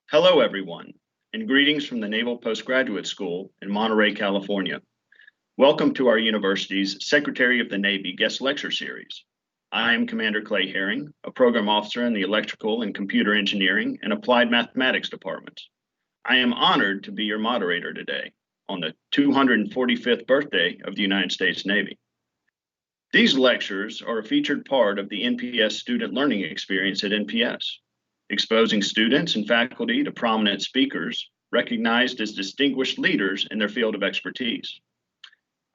Hello, everyone, and greetings from the Naval Postgraduate School in Monterey, California. Welcome to our university's Secretary of the Navy guest lecture series. I am Commander Clay Herring, a program officer in the Electrical and Computer Engineering and Applied Mathematics departments. I am honored to be your moderator today on the 245th birthday of the United States Navy. These lectures are a featured part of the NPS student learning experience at NPS, exposing students and faculty to prominent speakers recognized as distinguished leaders in their field of expertise.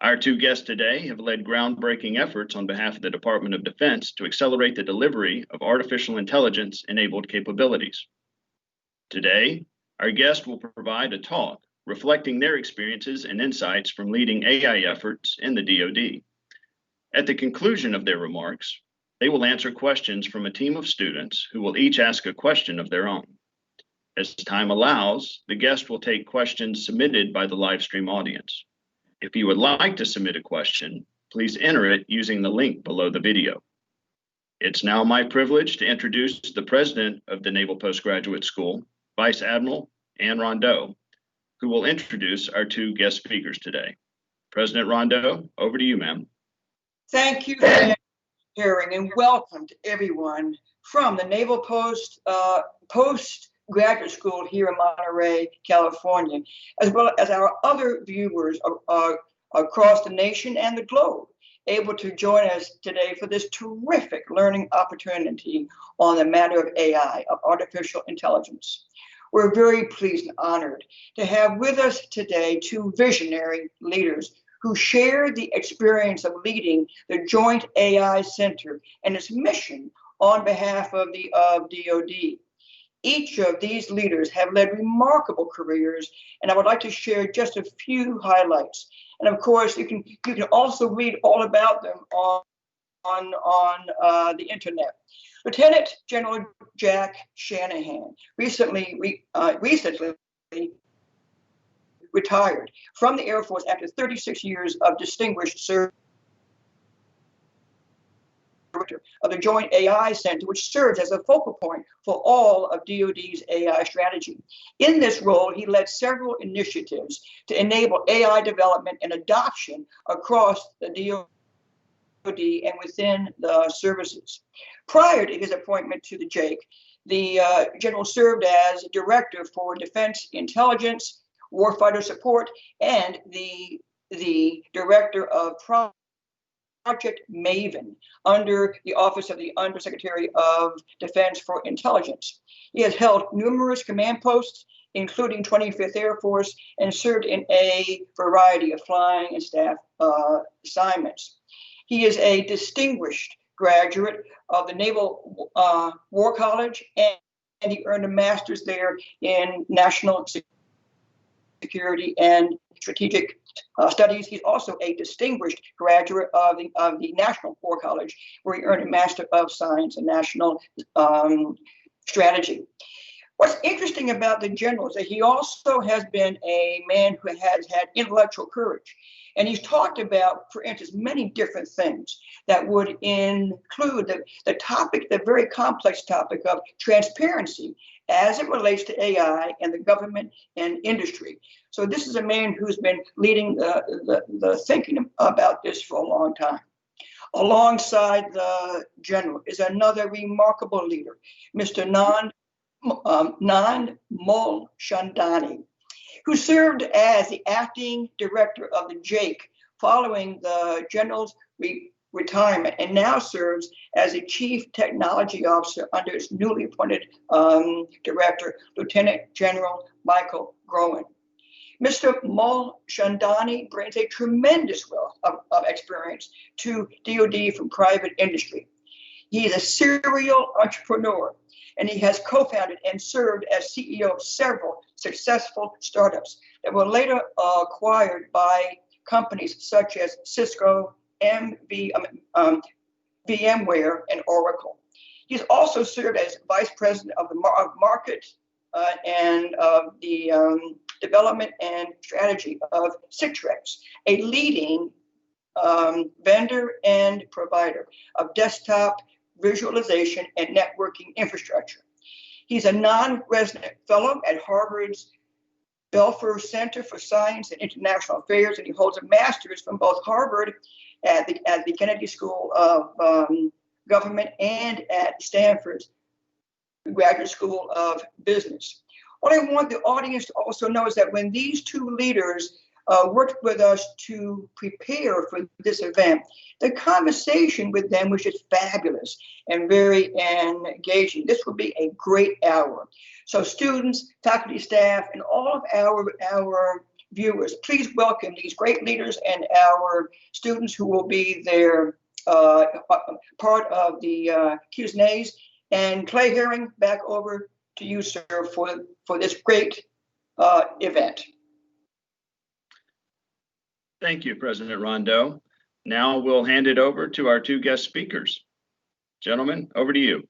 Our two guests today have led groundbreaking efforts on behalf of the Department of Defense to accelerate the delivery of artificial intelligence-enabled capabilities. Today, our guest will provide a talk reflecting their experiences and insights from leading AI efforts in the DoD. At the conclusion of their remarks, they will answer questions from a team of students who will each ask a question of their own. As time allows, the guest will take questions submitted by the live stream audience. If you would like to submit a question, please enter it using the link below the video. It's now my privilege to introduce the president of the Naval Postgraduate School, Vice Admiral Anne Rondeau, who will introduce our two guest speakers today. President Rondeau, over to you, ma'am. Thank you for hearing, and welcome to everyone from the Naval Postgraduate School here in Monterey, California, as well as our other viewers across the nation and the globe, able to join us today for this terrific learning opportunity on the matter of AI, of artificial intelligence. We're very pleased and honored to have with us today two visionary leaders who share the experience of leading the Joint AI Center and its mission on behalf of the DoD. Each of these leaders have led remarkable careers, and I would like to share just a few highlights. And of course, you can also read all about them on the internet. Lieutenant General Jack Shanahan recently retired from the Air Force after 36 years of distinguished service of the Joint AI Center, which serves as a focal point for all of DoD's AI strategy. In this role, he led several initiatives to enable AI development and adoption across the DoD and within the services. Prior to his appointment to the JAIC, the general served as Director for Defense Intelligence, Warfighter Support, and the Director of Project Maven under the Office of the Undersecretary of Defense for Intelligence. He has held numerous command posts, including 25th Air Force, and served in a variety of flying and staff assignments. He is a distinguished graduate of the Naval War College, and he earned a master's there in national security and strategic studies. He's also a distinguished graduate of the National War College, where he earned a Master of Science in National Strategy. What's interesting about the general is that he also has been a man who has had intellectual courage. And he's talked about, for instance, many different things that would include the very complex topic of transparency as it relates to AI and the government and industry. So this is a man who's been leading the thinking about this for a long time. Alongside the general is another remarkable leader, Mr. Nand Mulchandani, who served as the acting director of the JAIC following the general's retirement, and now serves as a chief technology officer under its newly appointed director, Lieutenant General Michael Groen. Mr. Mulchandani brings a tremendous wealth of experience to DoD from private industry. He is a serial entrepreneur, and he has co-founded and served as CEO of several successful startups that were later acquired by companies such as Cisco, VMware, and Oracle. He's also served as vice president of the market and of the development and strategy of Citrix, a leading vendor and provider of desktop visualization and networking infrastructure. He's a non-resident fellow at Harvard's Belfer Center for Science and International Affairs, and he holds a master's from both Harvard at the Kennedy School of Government and at Stanford's Graduate School of Business. What I want the audience to also know is that when these two leaders worked with us to prepare for this event, the conversation with them was just fabulous and very engaging. This will be a great hour. So students, faculty, staff, and all of our viewers, please welcome these great leaders and our students who will be their part of the Q's and A's. And Clay Herring, back over to you, sir, for this great event. Thank you, President Rondeau. Now we'll hand it over to our two guest speakers. Gentlemen, over to you.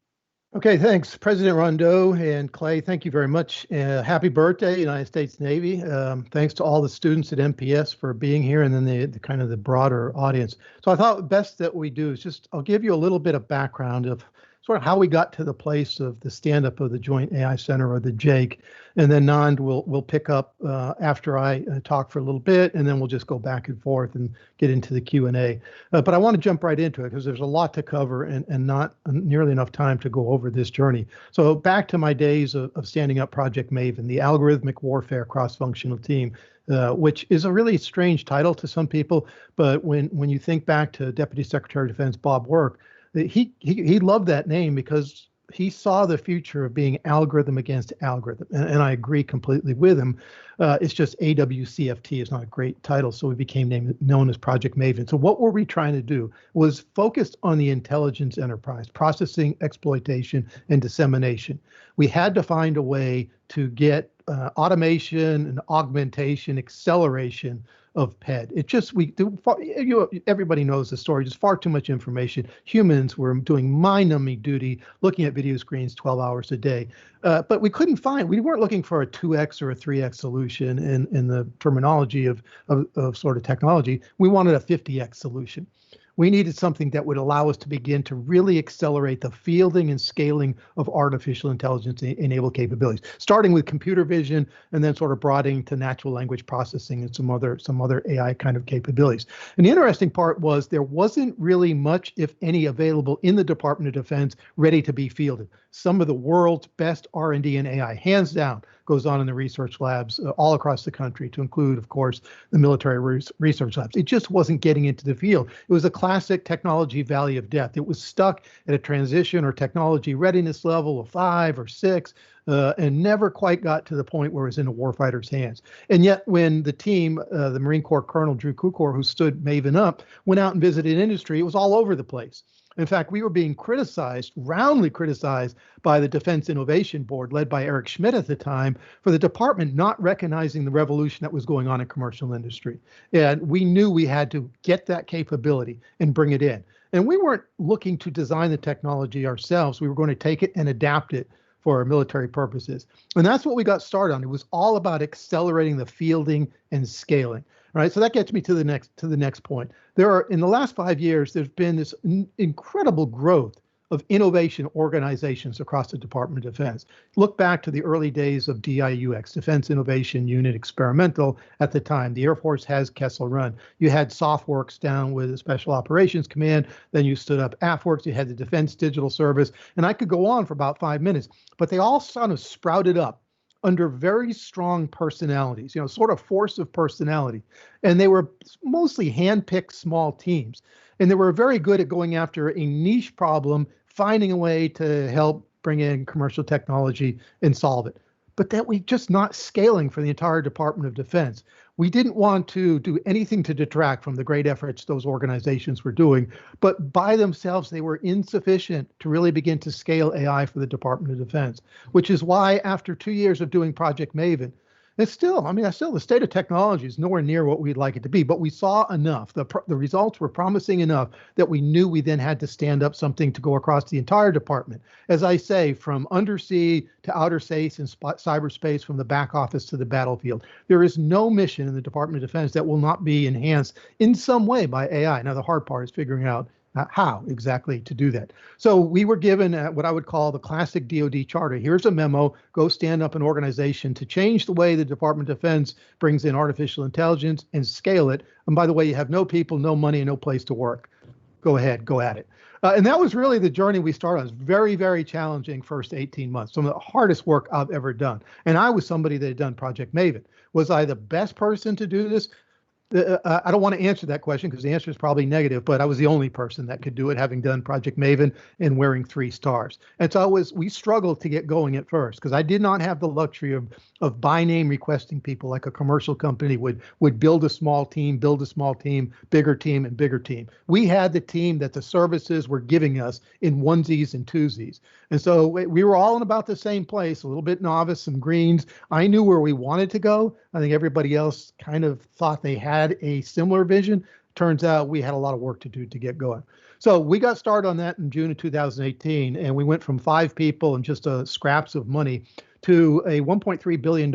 Okay, thanks, President Rondeau and Clay. Thank you very much. Happy birthday, United States Navy. Thanks to all the students at MPS for being here, and then the kind of the broader audience. So I thought best that we do is just, I'll give you a little bit of background of sort of how we got to the place of the stand-up of the Joint AI Center, or the JAIC, and then Nand will pick up after I talk for a little bit, and then we'll just go back and forth and get into the Q&A. But I want to jump right into it because there's a lot to cover and not nearly enough time to go over this journey. So back to my days of standing up Project Maven, the Algorithmic Warfare Cross-Functional Team, which is a really strange title to some people, but when you think back to Deputy Secretary of Defense Bob Work, he loved that name because he saw the future of being algorithm against algorithm, and I agree completely with him. It's just AWCFT is not a great title, so we became known as Project Maven. So what were we trying to do was focused on the intelligence enterprise, processing, exploitation, and dissemination. We had to find a way to get automation and augmentation, acceleration of PED. It just, everybody knows the story, just far too much information. Humans were doing mind-numbing duty, looking at video screens 12 hours a day. But we weren't looking for a 2x or a 3x solution in the terminology of sort of technology. We wanted a 50x solution. We needed something that would allow us to begin to really accelerate the fielding and scaling of artificial intelligence-enabled capabilities, starting with computer vision and then sort of broadening to natural language processing and some other AI kind of capabilities. And the interesting part was there wasn't really much, if any, available in the Department of Defense ready to be fielded. Some of the world's best R&D in AI, hands down, goes on in the research labs all across the country, to include, of course, the military research labs. It just wasn't getting into the field. It was a classic technology valley of death. It was stuck at a transition or technology readiness level of 5 or 6, and never quite got to the point where it was in a warfighter's hands. And yet when the team, the Marine Corps Colonel Drew Kukor, who stood Maven up, went out and visited industry, it was all over the place. In fact, we were being criticized, roundly criticized, by the Defense Innovation Board, led by Eric Schmidt at the time, for the department not recognizing the revolution that was going on in commercial industry. And we knew we had to get that capability and bring it in. And we weren't looking to design the technology ourselves. We were going to take it and adapt it for our military purposes. And that's what we got started on. It was all about accelerating the fielding and scaling. Right, so that gets me to the next point. In the last 5 years, there's been this incredible growth of innovation organizations across the Department of Defense. Look back to the early days of DIUX, Defense Innovation Unit Experimental at the time. The Air Force has Kessel Run. You had SOFWorks down with the Special Operations Command. Then you stood up AFWorks. You had the Defense Digital Service. And I could go on for about 5 minutes, but they all sort of sprouted up under very strong personalities, sort of force of personality. And they were mostly hand-picked small teams. And they were very good at going after a niche problem, finding a way to help bring in commercial technology and solve it. But that we just not scaling for the entire Department of Defense. We didn't want to do anything to detract from the great efforts those organizations were doing, but by themselves, they were insufficient to really begin to scale AI for the Department of Defense, which is why after 2 years of doing Project Maven, it's still, the state of technology is nowhere near what we'd like it to be, but we saw enough. The results were promising enough that we knew we then had to stand up something to go across the entire department. As I say, from undersea to outer space and cyberspace, from the back office to the battlefield. There is no mission in the Department of Defense that will not be enhanced in some way by AI. Now, the hard part is figuring out how exactly to do that. So we were given what I would call the classic DoD charter. Here's a memo, go stand up an organization to change the way the Department of Defense brings in artificial intelligence and scale it. And by the way, you have no people, no money, and no place to work. Go ahead, go at it. And that was really the journey we started on. It was very, very challenging first 18 months. Some of the hardest work I've ever done. And I was somebody that had done Project Maven. Was I the best person to do this? I don't want to answer that question because the answer is probably negative, but I was the only person that could do it, having done Project Maven and wearing 3 stars. And so we struggled to get going at first because I did not have the luxury of by name requesting people like a commercial company would build a small team, bigger team, and bigger team. We had the team that the services were giving us in onesies and twosies. And so we were all in about the same place, a little bit novice, some greens. I knew where we wanted to go. I think everybody else kind of thought they had a similar vision. Turns out we had a lot of work to do to get going. So we got started on that in June of 2018, and we went from 5 people and just scraps of money to a $1.3 billion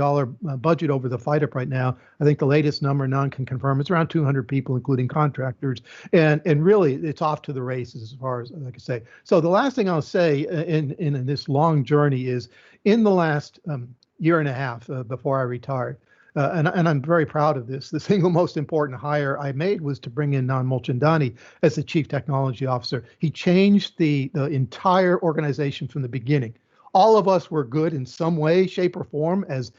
budget over the fight up right now. I think the latest number, Nand can confirm, it's around 200 people, including contractors. And really, it's off to the races as far as I can say. So the last thing I'll say in this long journey is in the last year and a half before I retired, and I'm very proud of this. The single most important hire I made was to bring in Nand Mulchandani as the Chief Technology Officer. He changed the entire organization from the beginning. All of us were good in some way, shape, or form as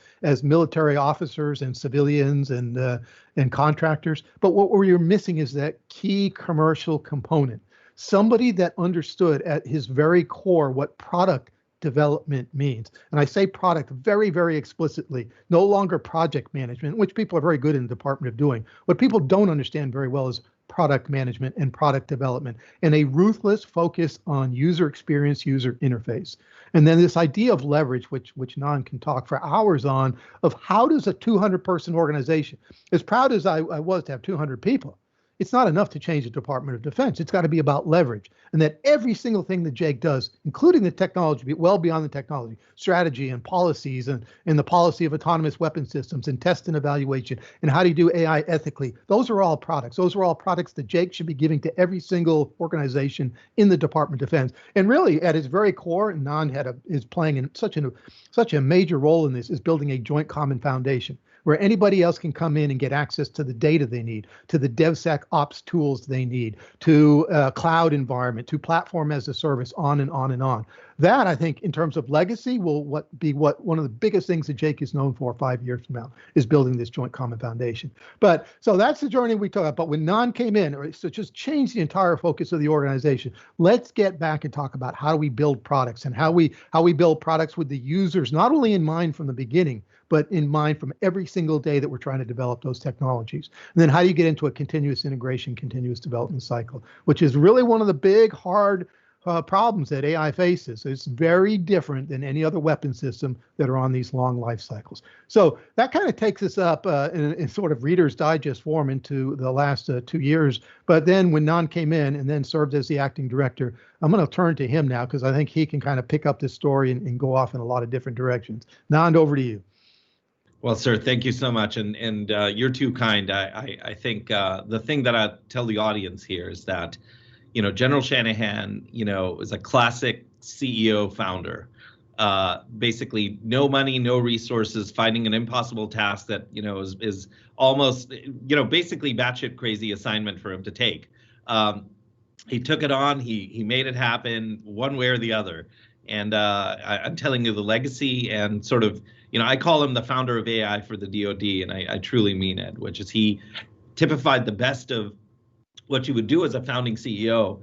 military officers and civilians and contractors. But what we were missing is that key commercial component. Somebody that understood at his very core what product development means. And I say product very, very explicitly, no longer project management, which people are very good in the department of doing. What people don't understand very well is product management and product development, and a ruthless focus on user experience, user interface. And then this idea of leverage, which Nand can talk for hours on, of how does a 200-person organization, as proud as I was to have 200 people, it's not enough to change the Department of Defense. It's got to be about leverage, and that every single thing that JAIC does, including the technology, well beyond the technology, strategy and policies and the policy of autonomous weapon systems and test and evaluation and how do you do AI ethically, those are all products. Those are all products that JAIC should be giving to every single organization in the Department of Defense. And really, at its very core, and Nand is playing in such a major role in this, is building a joint common foundation where anybody else can come in and get access to the data they need, to the DevSecOps tools they need, to cloud environment, to platform as a service, on and on and on. That, I think, in terms of legacy, will be one of the biggest things that JAIC is known for 5 years from now, is building this joint common foundation. But so that's the journey we took. But when Nand came in, so just changed the entire focus of the organization. Let's get back and talk about how do we build products and how we build products with the users, not only in mind from the beginning, but in mind from every single day that we're trying to develop those technologies. And then how do you get into a continuous integration, continuous development cycle, which is really one of the big, hard problems that AI faces. It's very different than any other weapon system that are on these long life cycles. So that kind of takes us up in sort of Reader's Digest form into the last 2 years. But then when Nand came in and then served as the acting director, I'm going to turn to him now because I think he can kind of pick up this story and go off in a lot of different directions. Nand, over to you. Well, sir, thank you so much, and you're too kind. I think the thing that I tell the audience here is that, General Shanahan, is a classic CEO founder. Basically, no money, no resources, finding an impossible task that is almost basically batshit crazy assignment for him to take. He took it on. He made it happen one way or the other. And I'm telling you, the legacy and sort of, I call him the founder of AI for the DoD, and I truly mean it, which is he typified the best of what you would do as a founding CEO.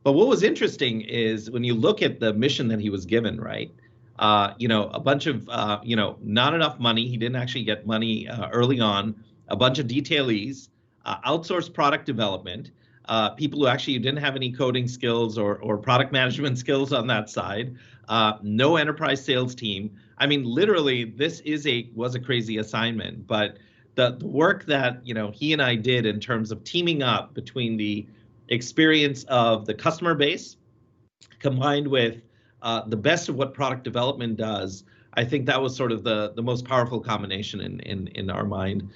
But what was interesting is when you look at the mission that he was given, right? A bunch of, not enough money. He didn't actually get money early on. A bunch of detailees, outsourced product development, people who actually didn't have any coding skills or product management skills on that side, no enterprise sales team. I mean, literally, this was a crazy assignment. But the work that he and I did in terms of teaming up between the experience of the customer base, combined with the best of what product development does, I think that was sort of the most powerful combination in our mind.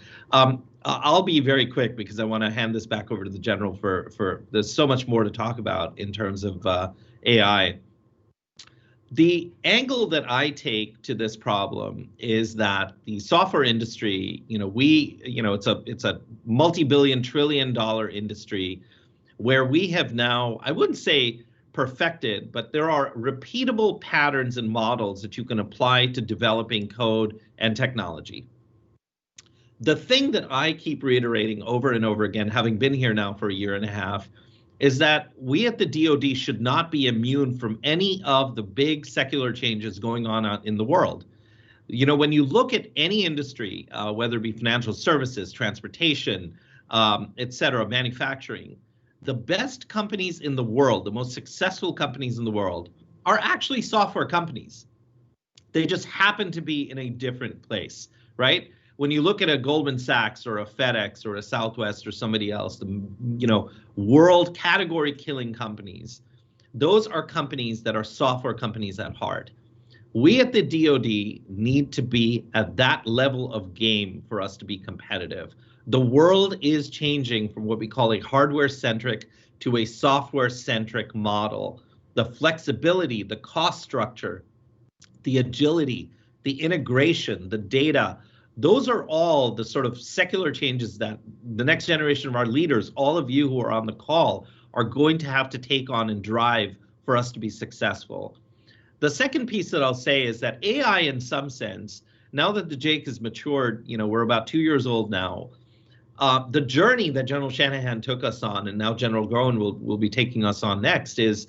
I'll be very quick because I want to hand this back over to the general for there's so much more to talk about in terms of AI. The angle that I take to this problem is that the software industry, it's a multi-billion, trillion-dollar industry where we have now, I wouldn't say perfected, but there are repeatable patterns and models that you can apply to developing code and technology. The thing that I keep reiterating over and over again, having been here now for a year and a half, is that we at the DoD should not be immune from any of the big secular changes going on out in the world. When you look at any industry, whether it be financial services, transportation, et cetera, manufacturing, the best companies in the world, the most successful companies in the world, are actually software companies. They just happen to be in a different place, right? When you look at a Goldman Sachs or a FedEx or a Southwest or somebody else, the world category killing companies, those are companies that are software companies at heart. We at the DoD need to be at that level of game for us to be competitive. The world is changing from what we call a hardware-centric to a software-centric model. The flexibility, the cost structure, the agility, the integration, the data, those are all the sort of secular changes that the next generation of our leaders, all of you who are on the call, are going to have to take on and drive for us to be successful. The second piece that I'll say is that AI, in some sense, now that the JAIC has matured, we're about 2 years old now, the journey that General Shanahan took us on, and now General Groen will be taking us on next, is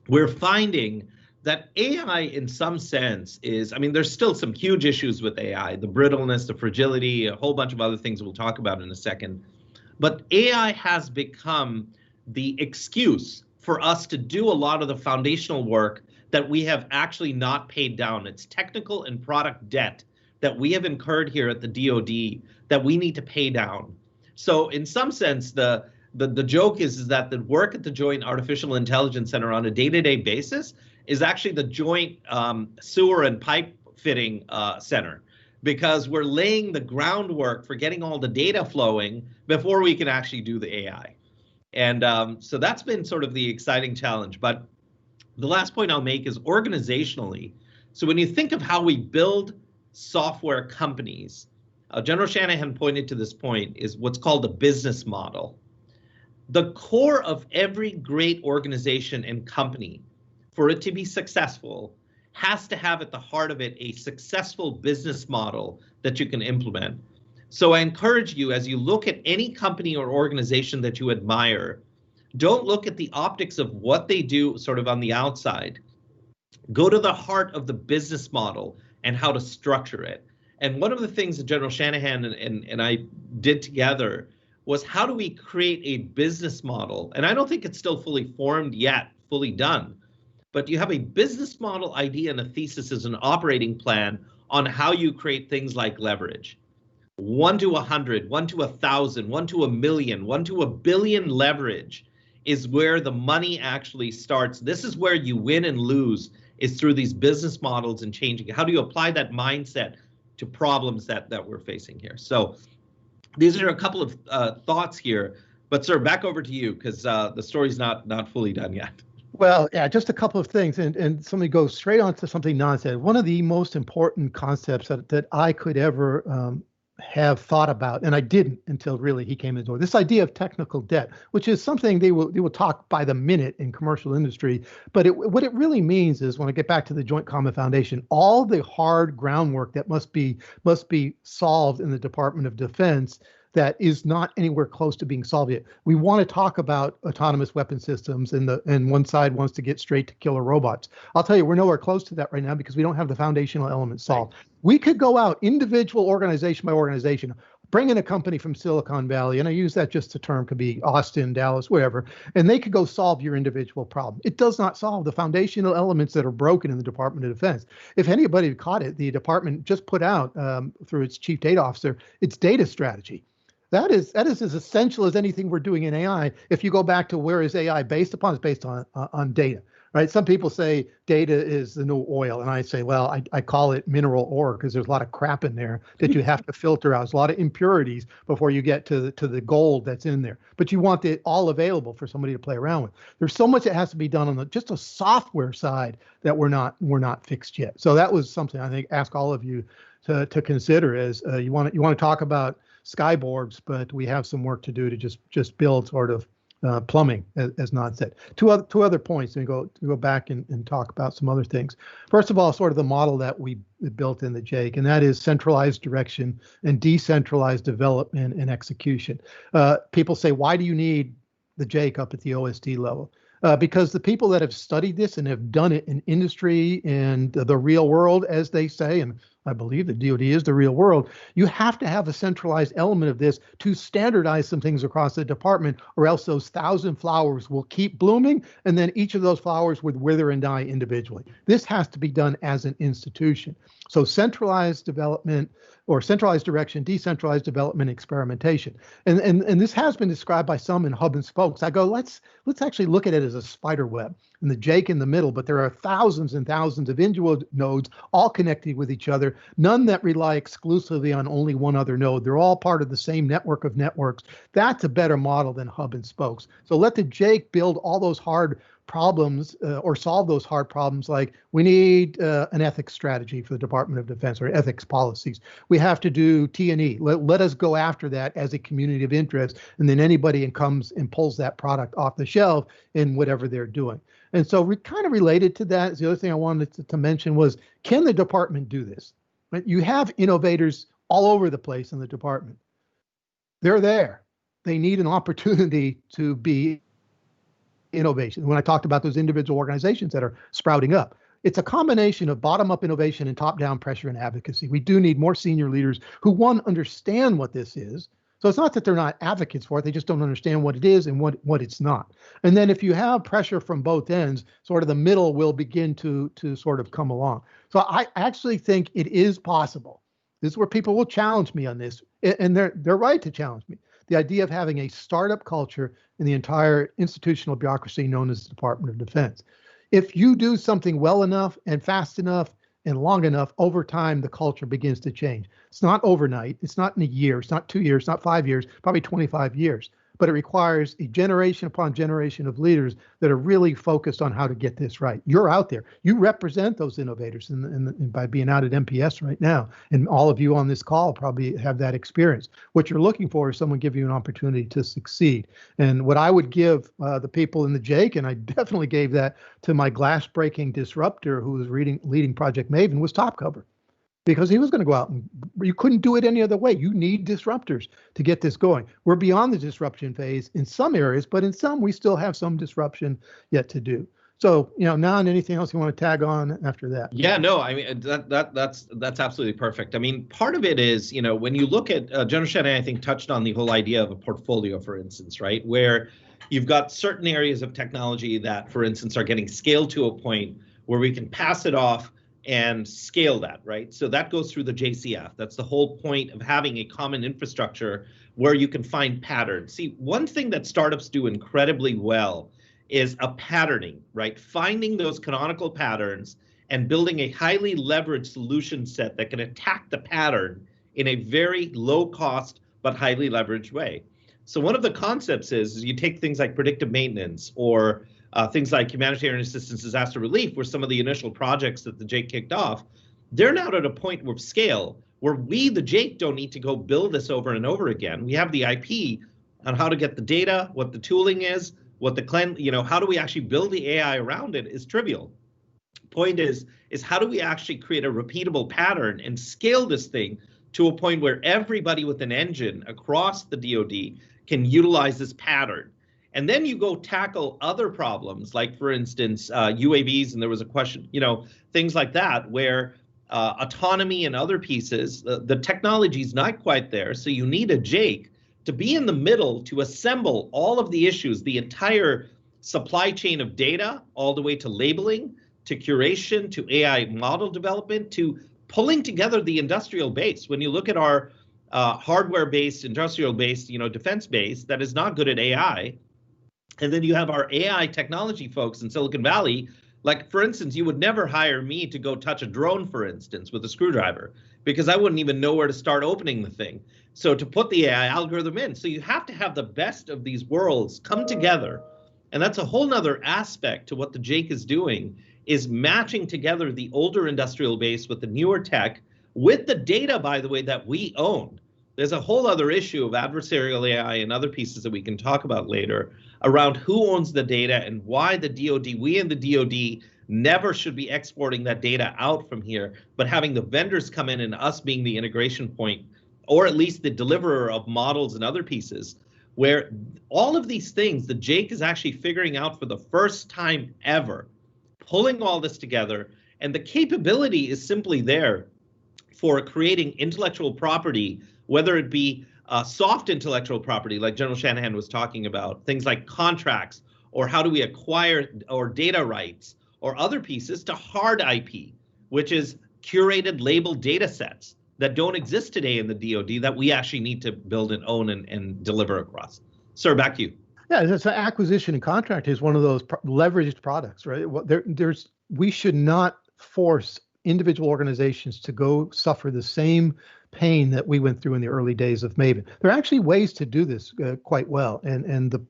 we're finding that AI, in some sense, is, there's still some huge issues with AI, the brittleness, the fragility, a whole bunch of other things we'll talk about in a second. But AI has become the excuse for us to do a lot of the foundational work that we have actually not paid down. It's technical and product debt that we have incurred here at the DoD that we need to pay down. So in some sense, the joke is that the work at the Joint Artificial Intelligence Center on a day-to-day basis is actually the joint sewer and pipe fitting center, because we're laying the groundwork for getting all the data flowing before we can actually do the AI. And so that's been sort of the exciting challenge. But the last point I'll make is organizationally. So when you think of how we build software companies, General Shanahan pointed to this point, is what's called the business model. The core of every great organization and company, for it to be successful, has to have at the heart of it a successful business model that you can implement. So I encourage you, as you look at any company or organization that you admire, don't look at the optics of what they do sort of on the outside. Go to the heart of the business model and how to structure it. And one of the things that General Shanahan and I did together was, how do we create a business model? And I don't think it's still fully formed yet, fully done. But you have a business model idea and a thesis as an operating plan on how you create things like leverage. 1 to 100, 1 to 1,000, 1 to 1,000,000, 1 to 1 billion leverage is where the money actually starts. This is where you win and lose, is through these business models and changing. How do you apply that mindset to problems that we're facing here? So these are a couple of thoughts here. But sir, back over to you, because the story's not fully done yet. Well, yeah, just a couple of things, and somebody goes straight on to something Nand said. One of the most important concepts that I could ever have thought about, and I didn't until really he came in the door, this idea of technical debt, which is something they will talk by the minute in commercial industry. But what it really means is, when I get back to the Joint Common Foundation, all the hard groundwork that must be solved in the Department of Defense that is not anywhere close to being solved yet. We want to talk about autonomous weapon systems, and one side wants to get straight to killer robots. I'll tell you, we're nowhere close to that right now because we don't have the foundational elements solved. Right. We could go out individual organization by organization, bring in a company from Silicon Valley, and I use that just a term, could be Austin, Dallas, wherever, and they could go solve your individual problem. It does not solve the foundational elements that are broken in the Department of Defense. If anybody caught it, the department just put out through its chief data officer, its data strategy. That is as essential as anything we're doing in AI. If you go back to where is AI based upon, it's based on data. right? Some people say data is the new oil, and I say, well, I call it mineral ore because there's a lot of crap in there that you have to filter out. There's a lot of impurities before you get to the gold that's in there. But you want it all available for somebody to play around with. There's so much that has to be done on just a software side that we're not fixed yet. So that was something I think ask all of you to consider as you want to talk about skyboards, but we have some work to do to just build sort of plumbing, as Nand said. Two other points, and go back and talk about some other things. First of all, sort of the model that we built in the JAIC, and that is centralized direction and decentralized development and execution. People say, why do you need the JAIC up at the OSD level? Because the people that have studied this and have done it in industry and the real world, as they say, and I believe the DoD is the real world, you have to have a centralized element of this to standardize some things across the department, or else those 1,000 flowers will keep blooming, and then each of those flowers would wither and die individually. This has to be done as an institution. So centralized development, or centralized direction, decentralized development, experimentation. And this has been described by some in hub and spokes. I go, let's actually look at it as a spider web, and the JAIC in the middle, but there are thousands and thousands of individual nodes all connected with each other, none that rely exclusively on only one other node. They're all part of the same network of networks. That's a better model than hub and spokes. So let the JAIC build all those hard problems or solve those hard problems, like we need an ethics strategy for the Department of Defense, or ethics policies. We have to do T&E. Let us go after that as a community of interest, and then anybody comes and pulls that product off the shelf in whatever they're doing. And so kind of related to that, the other thing I wanted to mention was, can the department do this? Right? You have innovators all over the place in the department. They're there. They need an opportunity to be innovation. When I talked about those individual organizations that are sprouting up, it's a combination of bottom-up innovation and top-down pressure and advocacy. We do need more senior leaders who, one, understand what this is. So it's not that they're not advocates for it, they just don't understand what it is and what it's not. And then if you have pressure from both ends, sort of the middle will begin to sort of come along. So I actually think it is possible. This is where people will challenge me on this, and they're right to challenge me. The idea of having a startup culture in the entire institutional bureaucracy known as the Department of Defense. If you do something well enough and fast enough and long enough, over time, the culture begins to change. It's not overnight. It's not in a year. It's not 2 years. It's not 5 years, probably 25 years. But it requires a generation upon generation of leaders that are really focused on how to get this right. You're out there. You represent those innovators and by being out at MPS right now. And all of you on this call probably have that experience. What you're looking for is someone give you an opportunity to succeed. And what I would give the people in the JAIC, and I definitely gave that to my glass-breaking disruptor who was leading Project Maven, was top cover. Because he was going to go out and you couldn't do it any other way. You need disruptors to get this going. We're beyond the disruption phase in some areas, but in some we still have some disruption yet to do. So, Nand, anything else you want to tag on after that? Yeah, no, I mean, that's absolutely perfect. I mean, part of it is, when you look at General Shanahan, I think, touched on the whole idea of a portfolio, for instance, right, where you've got certain areas of technology that, for instance, are getting scaled to a point where we can pass it off and scale that, right? So that goes through the JCF. That's the whole point of having a common infrastructure where you can find patterns. See, one thing that startups do incredibly well is a patterning, right? Finding those canonical patterns and building a highly leveraged solution set that can attack the pattern in a very low cost but highly leveraged way. So one of the concepts is you take things like predictive maintenance or things like humanitarian assistance, disaster relief, where some of the initial projects that the JAIC kicked off, they're now at a point of scale where we, the JAIC, don't need to go build this over and over again. We have the IP on how to get the data, what the tooling is, what the how do we actually build the AI around it is trivial. Point is how do we actually create a repeatable pattern and scale this thing to a point where everybody with an engine across the DoD can utilize this pattern. And then you go tackle other problems, like, for instance, UAVs, and there was a question, things like that, where autonomy and other pieces, the technology is not quite there. So you need a JAIC to be in the middle to assemble all of the issues, the entire supply chain of data, all the way to labeling, to curation, to AI model development, to pulling together the industrial base. When you look at our hardware-based, industrial-based, defense base that is not good at AI, And then you have our AI technology folks in Silicon Valley. Like, for instance, you would never hire me to go touch a drone, for instance, with a screwdriver, because I wouldn't even know where to start opening the thing. So to put the AI algorithm in, so you have to have the best of these worlds come together. And that's a whole nother aspect to what the JAIC is doing, is matching together the older industrial base with the newer tech, with the data, by the way, that we own. There's a whole other issue of adversarial AI and other pieces that we can talk about later around who owns the data and why the DoD, we in the DoD, never should be exporting that data out from here, but having the vendors come in and us being the integration point, or at least the deliverer of models and other pieces, where all of these things, the JAIC is actually figuring out for the first time ever, pulling all this together, and the capability is simply there for creating intellectual property, whether it be soft intellectual property, like General Shanahan was talking about, things like contracts, or how do we acquire or data rights, or other pieces, to hard IP, which is curated labeled data sets that don't exist today in the DoD that we actually need to build and own and deliver across. Sir, back to you. Yeah, it's an acquisition and contract is one of those leveraged products, right? We should not force individual organizations to go suffer the same pain that we went through in the early days of Maven. There are actually ways to do this quite well, and the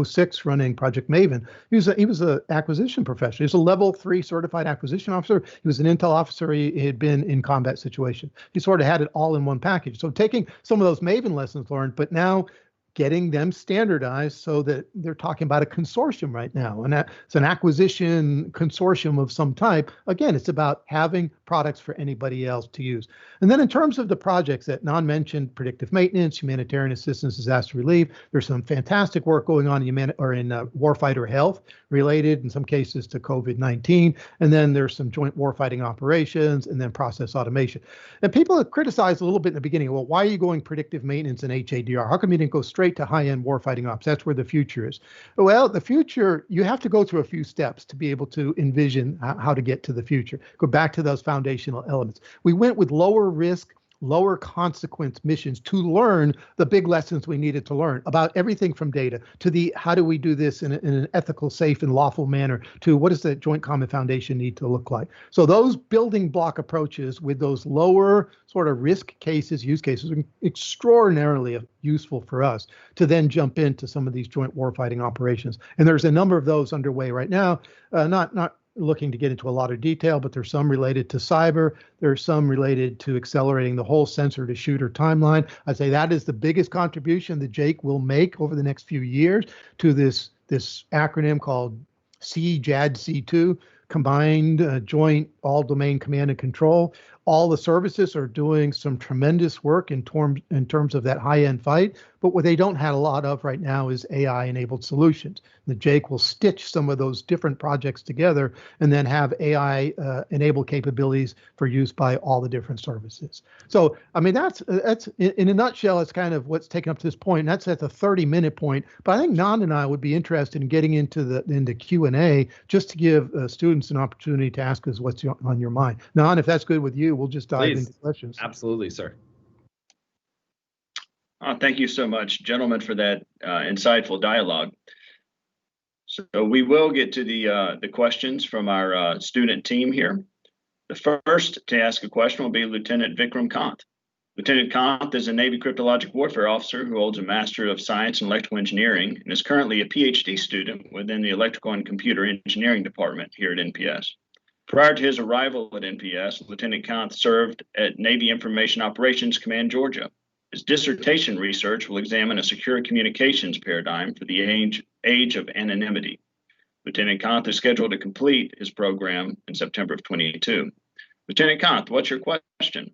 06 running Project Maven, he was an acquisition professional. He was a level 3 certified acquisition officer. He was an intel officer. He had been in combat situation. He sort of had it all in one package. So taking some of those Maven lessons learned, but now getting them standardized so that they're talking about a consortium right now. And it's an acquisition consortium of some type. Again, it's about having products for anybody else to use. And then in terms of the projects that Nand mentioned, predictive maintenance, humanitarian assistance, disaster relief, there's some fantastic work going on in warfighter health related in some cases to COVID-19. And then there's some joint warfighting operations and then process automation. And people have criticized a little bit in the beginning, well, why are you going predictive maintenance and HADR? How come you didn't go straight to high-end warfighting ops? That's where the future is. Well, the future, you have to go through a few steps to be able to envision how to get to the future. Go back to those foundational elements. We went with lower risk, lower consequence missions to learn the big lessons we needed to learn about everything from data to the how do we do this in an ethical, safe, and lawful manner to what does the Joint Common Foundation need to look like. So those building block approaches with those lower sort of risk cases, use cases, are extraordinarily useful for us to then jump into some of these joint warfighting operations. And there's a number of those underway right now, not looking to get into a lot of detail, but there's some related to cyber. There's some related to accelerating the whole sensor to shooter timeline. I'd say that is the biggest contribution the JAIC will make over the next few years to this acronym called CJADC2, Combined Joint All Domain Command and Control. All the services are doing some tremendous work in terms of that high-end fight, but what they don't have a lot of right now is AI-enabled solutions. The JAIC will stitch some of those different projects together and then have AI-enabled capabilities for use by all the different services. So, I mean, that's in a nutshell, it's kind of what's taken up to this point. And that's at the 30-minute point. But I think Nand and I would be interested in getting into Q&A just to give students an opportunity to ask us what's on your mind. Nand, if that's good with you, we'll just dive into questions. Absolutely, sir. Thank you so much, gentlemen, for that insightful dialogue. So we will get to the questions from our student team here. The first to ask a question will be Lieutenant Vikram Kant. Lieutenant Kant is a Navy cryptologic warfare officer who holds a Master of Science in Electrical Engineering and is currently a PhD student within the Electrical and Computer Engineering Department here at NPS. Prior to his arrival at NPS, Lieutenant Kant served at Navy Information Operations Command, Georgia. His dissertation research will examine a secure communications paradigm for the age of anonymity. Lieutenant Kant is scheduled to complete his program in September of 2022. Lieutenant Kant, what's your question?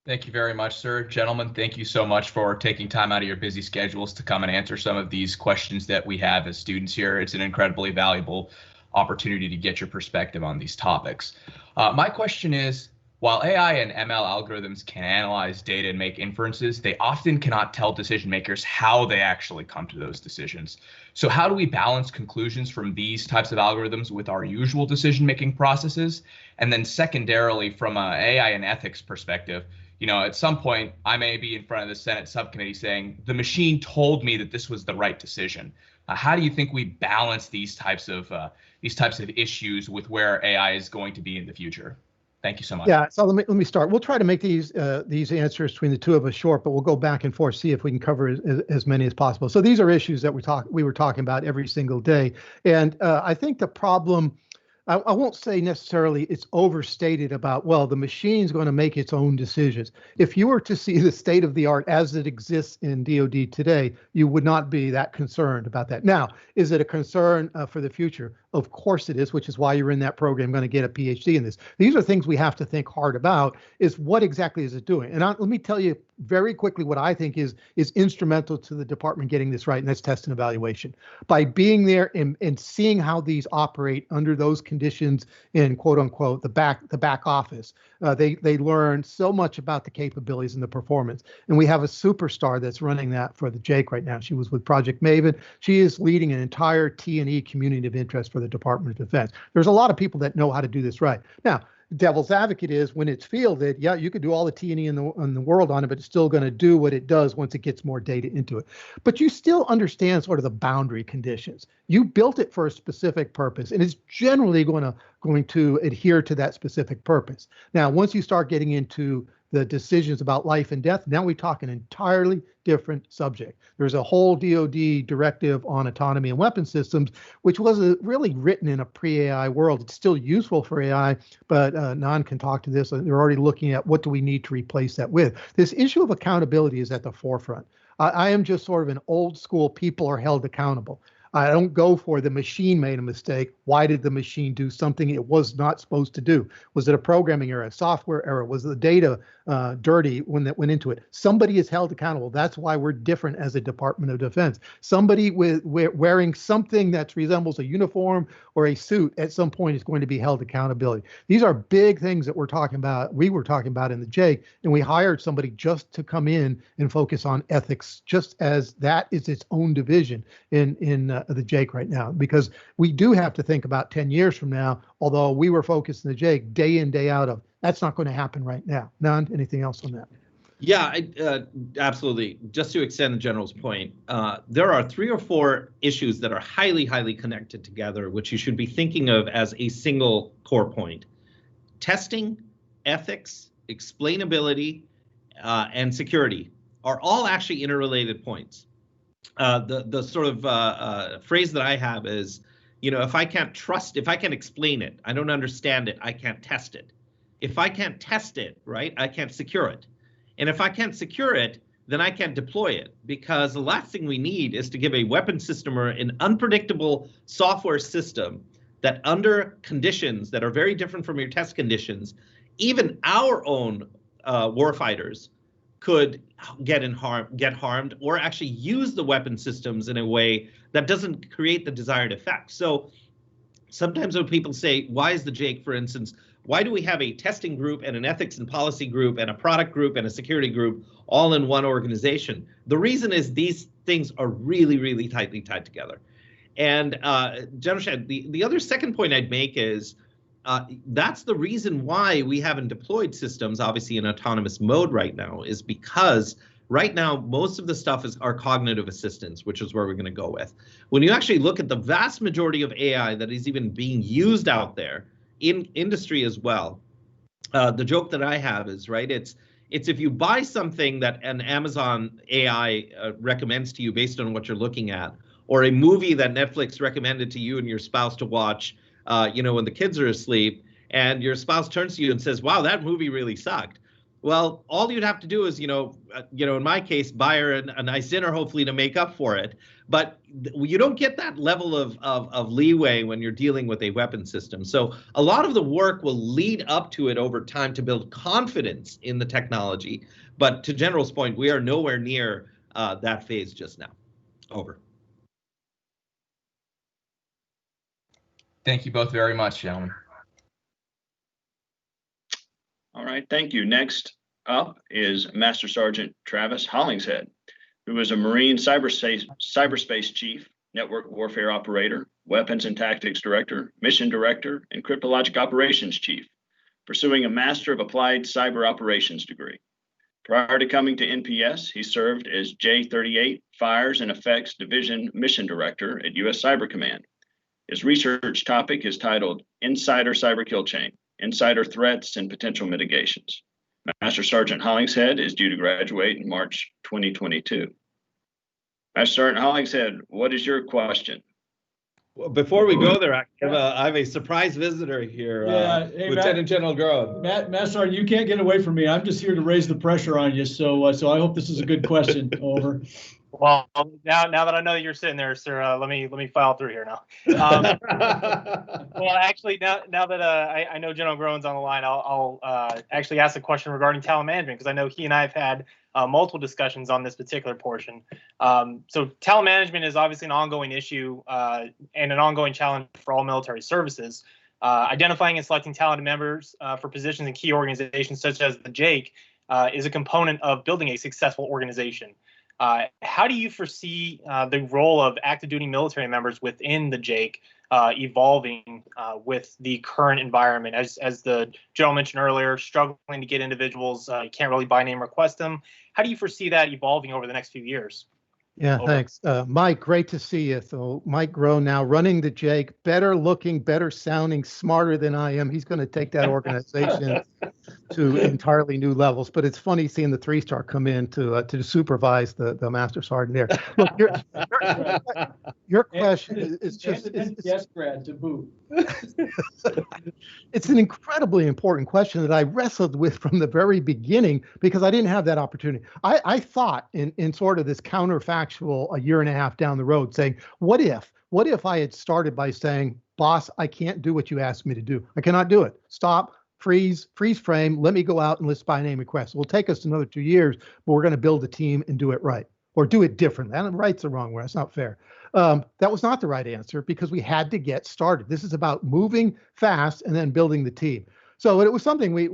Thank you very much, sir. Gentlemen, thank you so much for taking time out of your busy schedules to come and answer some of these questions that we have as students here. It's an incredibly valuable opportunity to get your perspective on these topics. My question is, while AI and ML algorithms can analyze data and make inferences, they often cannot tell decision makers how they actually come to those decisions. So how do we balance conclusions from these types of algorithms with our usual decision-making processes? And then secondarily, from an AI and ethics perspective, you know, at some point, I may be in front of the Senate subcommittee saying, the machine told me that this was the right decision. How do you think we balance these types of issues with where AI is going to be in the future? Thank you so much. Yeah, so let me start. We'll try to make these answers between the two of us short, but we'll go back and forth, see if we can cover as many as possible. So these are issues that we were talking about every single day, and I think the problem, I won't say necessarily it's overstated about, well, the machine's going to make its own decisions. If you were to see the state of the art as it exists in DoD today, you would not be that concerned about that. Now, is it a concern for the future? Of course it is, which is why you're in that program going to get a PhD in this. These are things we have to think hard about, is what exactly is it doing? And let me tell you very quickly what I think is instrumental to the department getting this right, and that's test and evaluation. By being there and seeing how these operate under those conditions in quote unquote the back office, they learn so much about the capabilities and the performance. And we have a superstar that's running that for the JAIC right now. She was with Project Maven. She is leading an entire T&E community of interest for the Department of Defense. There's a lot of people that know how to do this right. Now, devil's advocate is when it's fielded, yeah, you could do all the T&E in the world on it, but it's still going to do what it does once it gets more data into it. But you still understand sort of the boundary conditions. You built it for a specific purpose, and it's generally going to adhere to that specific purpose. Now, once you start getting into the decisions about life and death, now we talk an entirely different subject. There's a whole DoD directive on autonomy and weapon systems, which was really written in a pre-AI world. It's still useful for AI, but Nand can talk to this. They're already looking at what do we need to replace that with. This issue of accountability is at the forefront. I am just sort of an old school, people are held accountable. I don't go for the machine made a mistake. Why did the machine do something it was not supposed to do? Was it a programming error, a software error? Was the data dirty when that went into it? Somebody is held accountable. That's why we're different as a Department of Defense. Somebody wearing something that resembles a uniform or a suit at some point is going to be held accountability. These are big things that we were talking about in the JAIC, and we hired somebody just to come in and focus on ethics, just as that is its own division in the JAIC right now, because we do have to think about 10 years from now, although we were focused in the JAIC day in, day out of. That's not going to happen right now. Nand, anything else on that? Yeah, absolutely. Just to extend the general's point, there are 3 or 4 issues that are highly, highly connected together, which you should be thinking of as a single core point. Testing, ethics, explainability, and security are all actually interrelated points. The sort of phrase that I have is, if I can't explain it, I don't understand it, I can't test it. If I can't test it, right, I can't secure it. And if I can't secure it, then I can't deploy it, because the last thing we need is to give a weapon system or an unpredictable software system that under conditions that are very different from your test conditions, even our own warfighters could get harmed or actually use the weapon systems in a way that doesn't create the desired effect. So sometimes when people say, why is the JAIC, for instance, why do we have a testing group and an ethics and policy group and a product group and a security group all in one organization? The reason is these things are really, really tightly tied together. And General Shad, the other second point I'd make is that's the reason why we haven't deployed systems, obviously, in autonomous mode right now, is because right now most of the stuff is our cognitive assistance, which is where we're going to go with. When you actually look at the vast majority of AI that is even being used out there in industry as well, the joke that I have is, right, it's if you buy something that an Amazon AI recommends to you based on what you're looking at, or a movie that Netflix recommended to you and your spouse to watch, when the kids are asleep, and your spouse turns to you and says, wow, that movie really sucked. Well, all you'd have to do is, in my case, buy her a nice dinner, hopefully, to make up for it. But you don't get that level of leeway when you're dealing with a weapon system. So a lot of the work will lead up to it over time to build confidence in the technology. But to General's point, we are nowhere near that phase just now. Over. Thank you both very much, gentlemen. All right, thank you. Next up is Master Sergeant Travis Hollingshead, who is a Marine Cyberspace Chief, Network Warfare Operator, Weapons and Tactics Director, Mission Director, and Cryptologic Operations Chief, pursuing a Master of Applied Cyber Operations degree. Prior to coming to NPS, he served as J38 Fires and Effects Division Mission Director at U.S. Cyber Command. His research topic is titled Insider Cyber Kill Chain, Insider Threats and Potential Mitigations. Master Sergeant Hollingshead is due to graduate in March 2022. Master Sergeant Hollingshead, what is your question? Well, before we go there, I have a surprise visitor here, hey, Lieutenant General Groen. Master Sergeant, you can't get away from me. I'm just here to raise the pressure on you. So I hope this is a good question. Over. Well, now that I know you're sitting there, sir, let me file through here now. Well, actually, now that I know General Groen's on the line, I'll actually ask a question regarding talent management, because I know he and I have had multiple discussions on this particular portion. So talent management is obviously an ongoing issue and an ongoing challenge for all military services. Identifying and selecting talented members for positions in key organizations such as the JAIC is a component of building a successful organization. How do you foresee the role of active duty military members within the JAIC evolving with the current environment? As the general mentioned earlier, struggling to get individuals, you can't really by name request them. How do you foresee that evolving over the next few years? Yeah, thanks. Mike, great to see you. So Mike Groen now running the JAIC, better looking, better sounding, smarter than I am. He's going to take that organization to entirely new levels. But it's funny seeing the 3-star come in to supervise the Master Sergeant there. Look, your question is just yes, grad to boot. It's an incredibly important question that I wrestled with from the very beginning, because I didn't have that opportunity. I thought in sort of this counterfactual a year and a half down the road, saying, what if I had started by saying, boss, I can't do what you asked me to do. I cannot do it. Stop, freeze frame, let me go out and list by name requests. It will take us another 2 years, but we're going to build a team and do it right, or do it differently. And right's the wrong way. That's not fair. That was not the right answer, because we had to get started. This is about moving fast and then building the team. So it was something we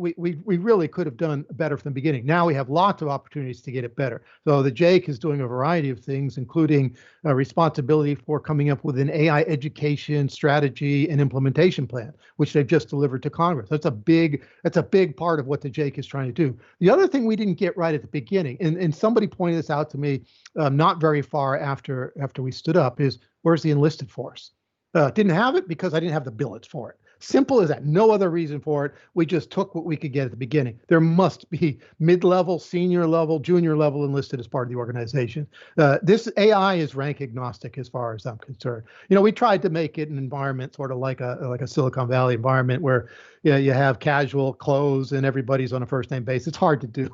really could have done better from the beginning. Now we have lots of opportunities to get it better. So the JAIC is doing a variety of things, including responsibility for coming up with an AI education strategy and implementation plan, which they've just delivered to Congress. That's a big part of what the JAIC is trying to do. The other thing we didn't get right at the beginning, and somebody pointed this out to me not very far after we stood up, is where's the enlisted force? Didn't have it because I didn't have the billets for it. Simple as that. No other reason for it. We just took what we could get at the beginning. There must be mid-level, senior level, junior level enlisted as part of the organization. This AI is rank agnostic as far as I'm concerned. You know, we tried to make it an environment sort of like a Silicon Valley environment where you have casual clothes and everybody's on a first name basis. It's hard to do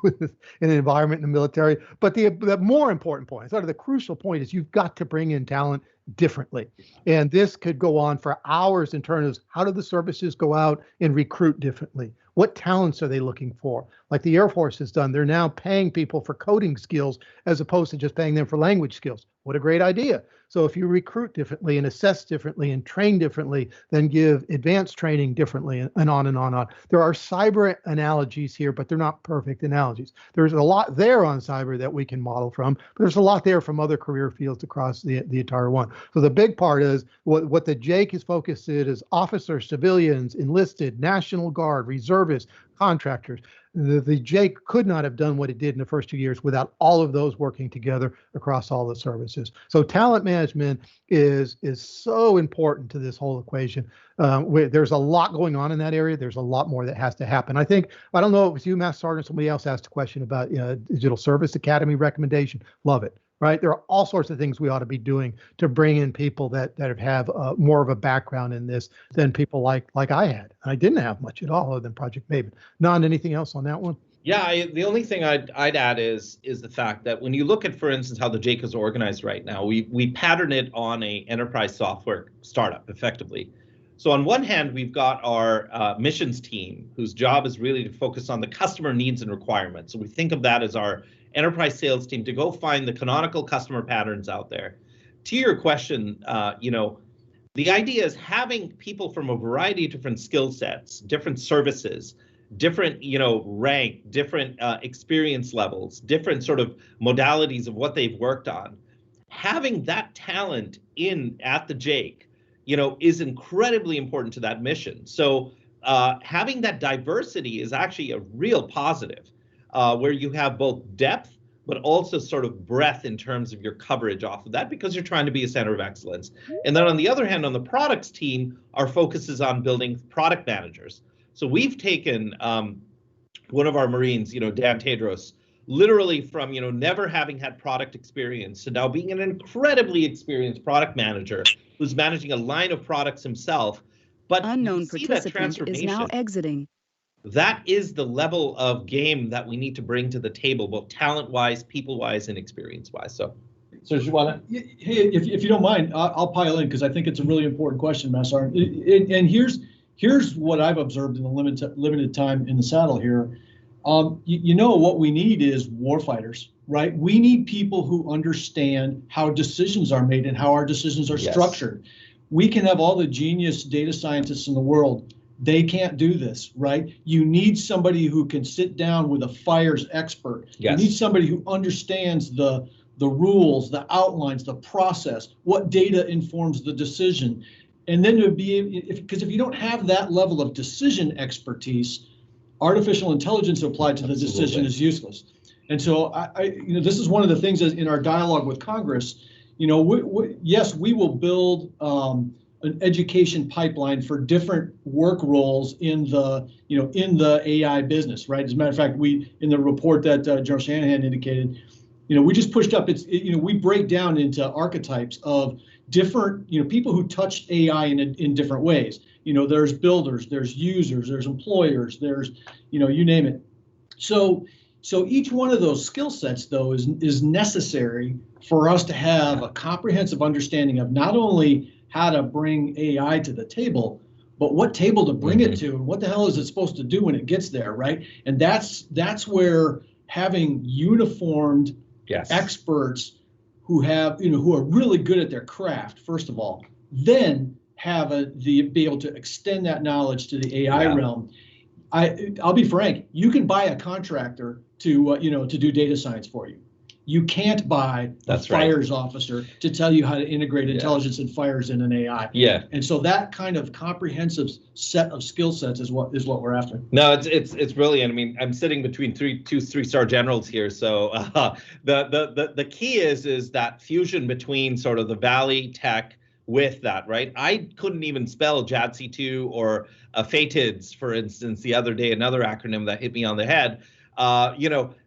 in an environment in the military. But the more important point, sort of the crucial point, is you've got to bring in talent differently. And this could go on for hours in terms of how do the services go out and recruit differently? What talents are they looking for? Like the Air Force has done, they're now paying people for coding skills as opposed to just paying them for language skills. What a great idea. So if you recruit differently and assess differently and train differently, then give advanced training differently, and on and on and on. There are cyber analogies here, but they're not perfect analogies. There's a lot there on cyber that we can model from, but there's a lot there from other career fields across the entire one. So the big part is what the JAIC is focused on is officers, civilians, enlisted, National Guard, reservists, contractors. The JAIC could not have done what it did in the first 2 years without all of those working together across all the services. So talent management is so important to this whole equation. There's a lot going on in that area. There's a lot more that has to happen. I don't know if it was you, Master Sergeant, somebody else asked a question about Digital Service Academy recommendation. Love it. Right? There are all sorts of things we ought to be doing to bring in people that have more of a background in this than people like I had. I didn't have much at all other than Project Maven. None, anything else on that one? Yeah, the only thing I'd add is the fact that when you look at, for instance, how the JAIC is organized right now, we pattern it on a enterprise software startup effectively. So on one hand, we've got our missions team, whose job is really to focus on the customer needs and requirements. So we think of that as our enterprise sales team to go find the canonical customer patterns out there. To your question, the idea is having people from a variety of different skill sets, different services, different, rank, different experience levels, different sort of modalities of what they've worked on. Having that talent at the JAIC, is incredibly important to that mission. So having that diversity is actually a real positive. where you have both depth, but also sort of breadth in terms of your coverage off of that, because you're trying to be a center of excellence. And then on the other hand, on the products team, our focus is on building product managers. So we've taken one of our Marines, Dan Tedros, literally from, never having had product experience to now being an incredibly experienced product manager who's managing a line of products himself. But unknown see that participant is now exiting. That is the level of game that we need to bring to the table, both talent-wise, people-wise, and experience-wise. So do you want to? Hey, if you don't mind, I'll pile in because I think it's a really important question, Massar. And here's what I've observed in the limited time in the saddle here. What we need is warfighters, right? We need people who understand how decisions are made and how our decisions are structured. We can have all the genius data scientists in the world. They can't do this, right? You need somebody who can sit down with a fires expert. You need somebody who understands the rules, the outlines, the process, what data informs the decision. And then to be, because if you don't have that level of decision expertise, artificial intelligence applied to the decision is useless. And so this is one of the things in our dialogue with Congress. Yes, we will build an education pipeline for different work roles in the AI business, right? As a matter of fact, in the report that General Shanahan indicated, we just pushed up. We break down into archetypes of different, people who touch AI in different ways. There's builders, there's users, there's employers, there's, you name it. So each one of those skill sets, though, is necessary for us to have a comprehensive understanding of not only how to bring AI to the table, but what table to bring it to, and what the hell is it supposed to do when it gets there, right? And that's where having uniformed experts who have, who are really good at their craft, first of all, then have be able to extend that knowledge to the AI realm. I'll be frank, you can buy a contractor to do data science for you. You can't buy a fires officer to tell you how to integrate intelligence and fires in an AI. And so that kind of comprehensive set of skill sets is what we're after. No, it's brilliant. I mean, I'm sitting between two three-star generals here. So the key is that fusion between sort of the Valley tech with that, right? I couldn't even spell JADC2 or FATIDS, for instance, the other day, another acronym that hit me on the head.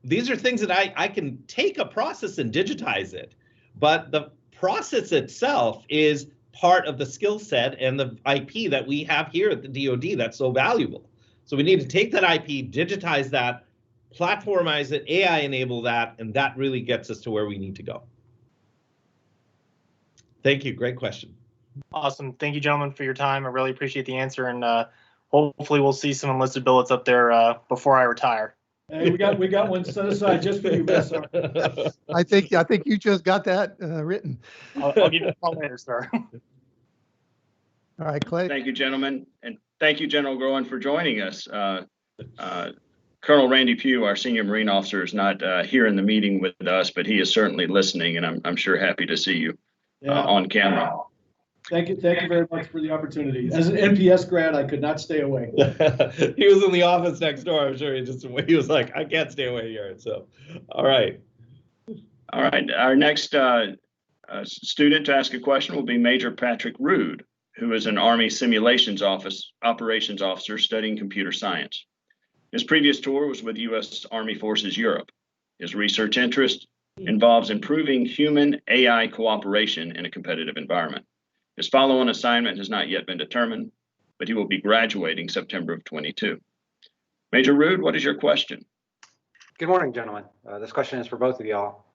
These are things that I can take a process and digitize it, but the process itself is part of the skill set and the IP that we have here at the DoD that's so valuable. So we need to take that IP, digitize that, platformize it, AI enable that, and that really gets us to where we need to go. Thank you. Great question. Awesome. Thank you, gentlemen, for your time. I really appreciate the answer, and hopefully we'll see some enlisted billets up there before I retire. Hey, we got one set aside just for you, Bessar. I think you just got that written. I'll give you a call later, sir. All right, Clay. Thank you, gentlemen, and thank you, General Groen, for joining us. Colonel Randy Pugh, our senior Marine officer, is not here in the meeting with us, but he is certainly listening, and I'm sure happy to see you on camera. Thank you very much for the opportunity. As an NPS grad, I could not stay away. He was in the office next door. I'm sure he was like, I can't stay away here. So, all right. Our next student to ask a question will be Major Patrick Rood, who is an Army Simulations Operations Officer studying computer science. His previous tour was with U.S. Army Forces Europe. His research interest involves improving human-AI cooperation in a competitive environment. His follow-on assignment has not yet been determined, but he will be graduating September of 22. Major Rood, what is your question? Good morning, gentlemen. This question is for both of y'all.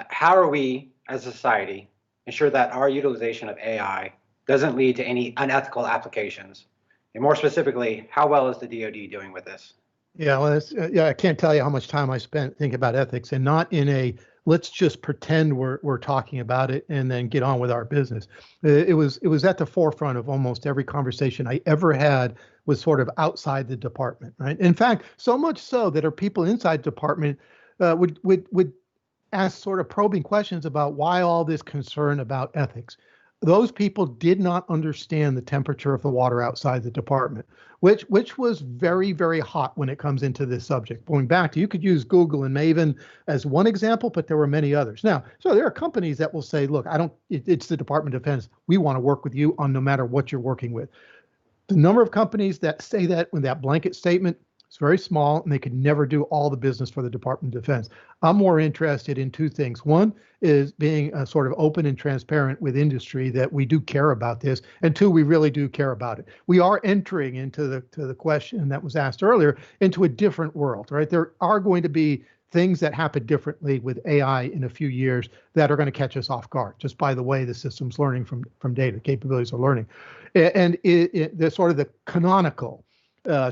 How are we, as a society, ensure that our utilization of AI doesn't lead to any unethical applications? And more specifically, how well is the DoD doing with this? Yeah, well, I can't tell you how much time I spent thinking about ethics, and not in a let's just pretend we're talking about it and then get on with our business. It was at the forefront of almost every conversation I ever had was sort of outside the department, right? In fact, so much so that our people inside the department would ask sort of probing questions about why all this concern about ethics. those people did not understand the temperature of the water outside the department, which was very, very hot when it comes into this subject. Going back to, you could use Google and Maven as one example, but there were many others. Now, so there are companies that will say, look, it's the Department of Defense. We want to work with you on no matter what you're working with. The number of companies that say that with that blanket statement, it's very small, and they could never do all the business for the Department of Defense. I'm more interested in two things. One is being sort of open and transparent with industry that we do care about this, and two, we really do care about it. We are entering into the question that was asked earlier, into a different world, right? There are going to be things that happen differently with AI in a few years that are going to catch us off guard, just by the way the system's learning from data, capabilities are learning. And the sort of the canonical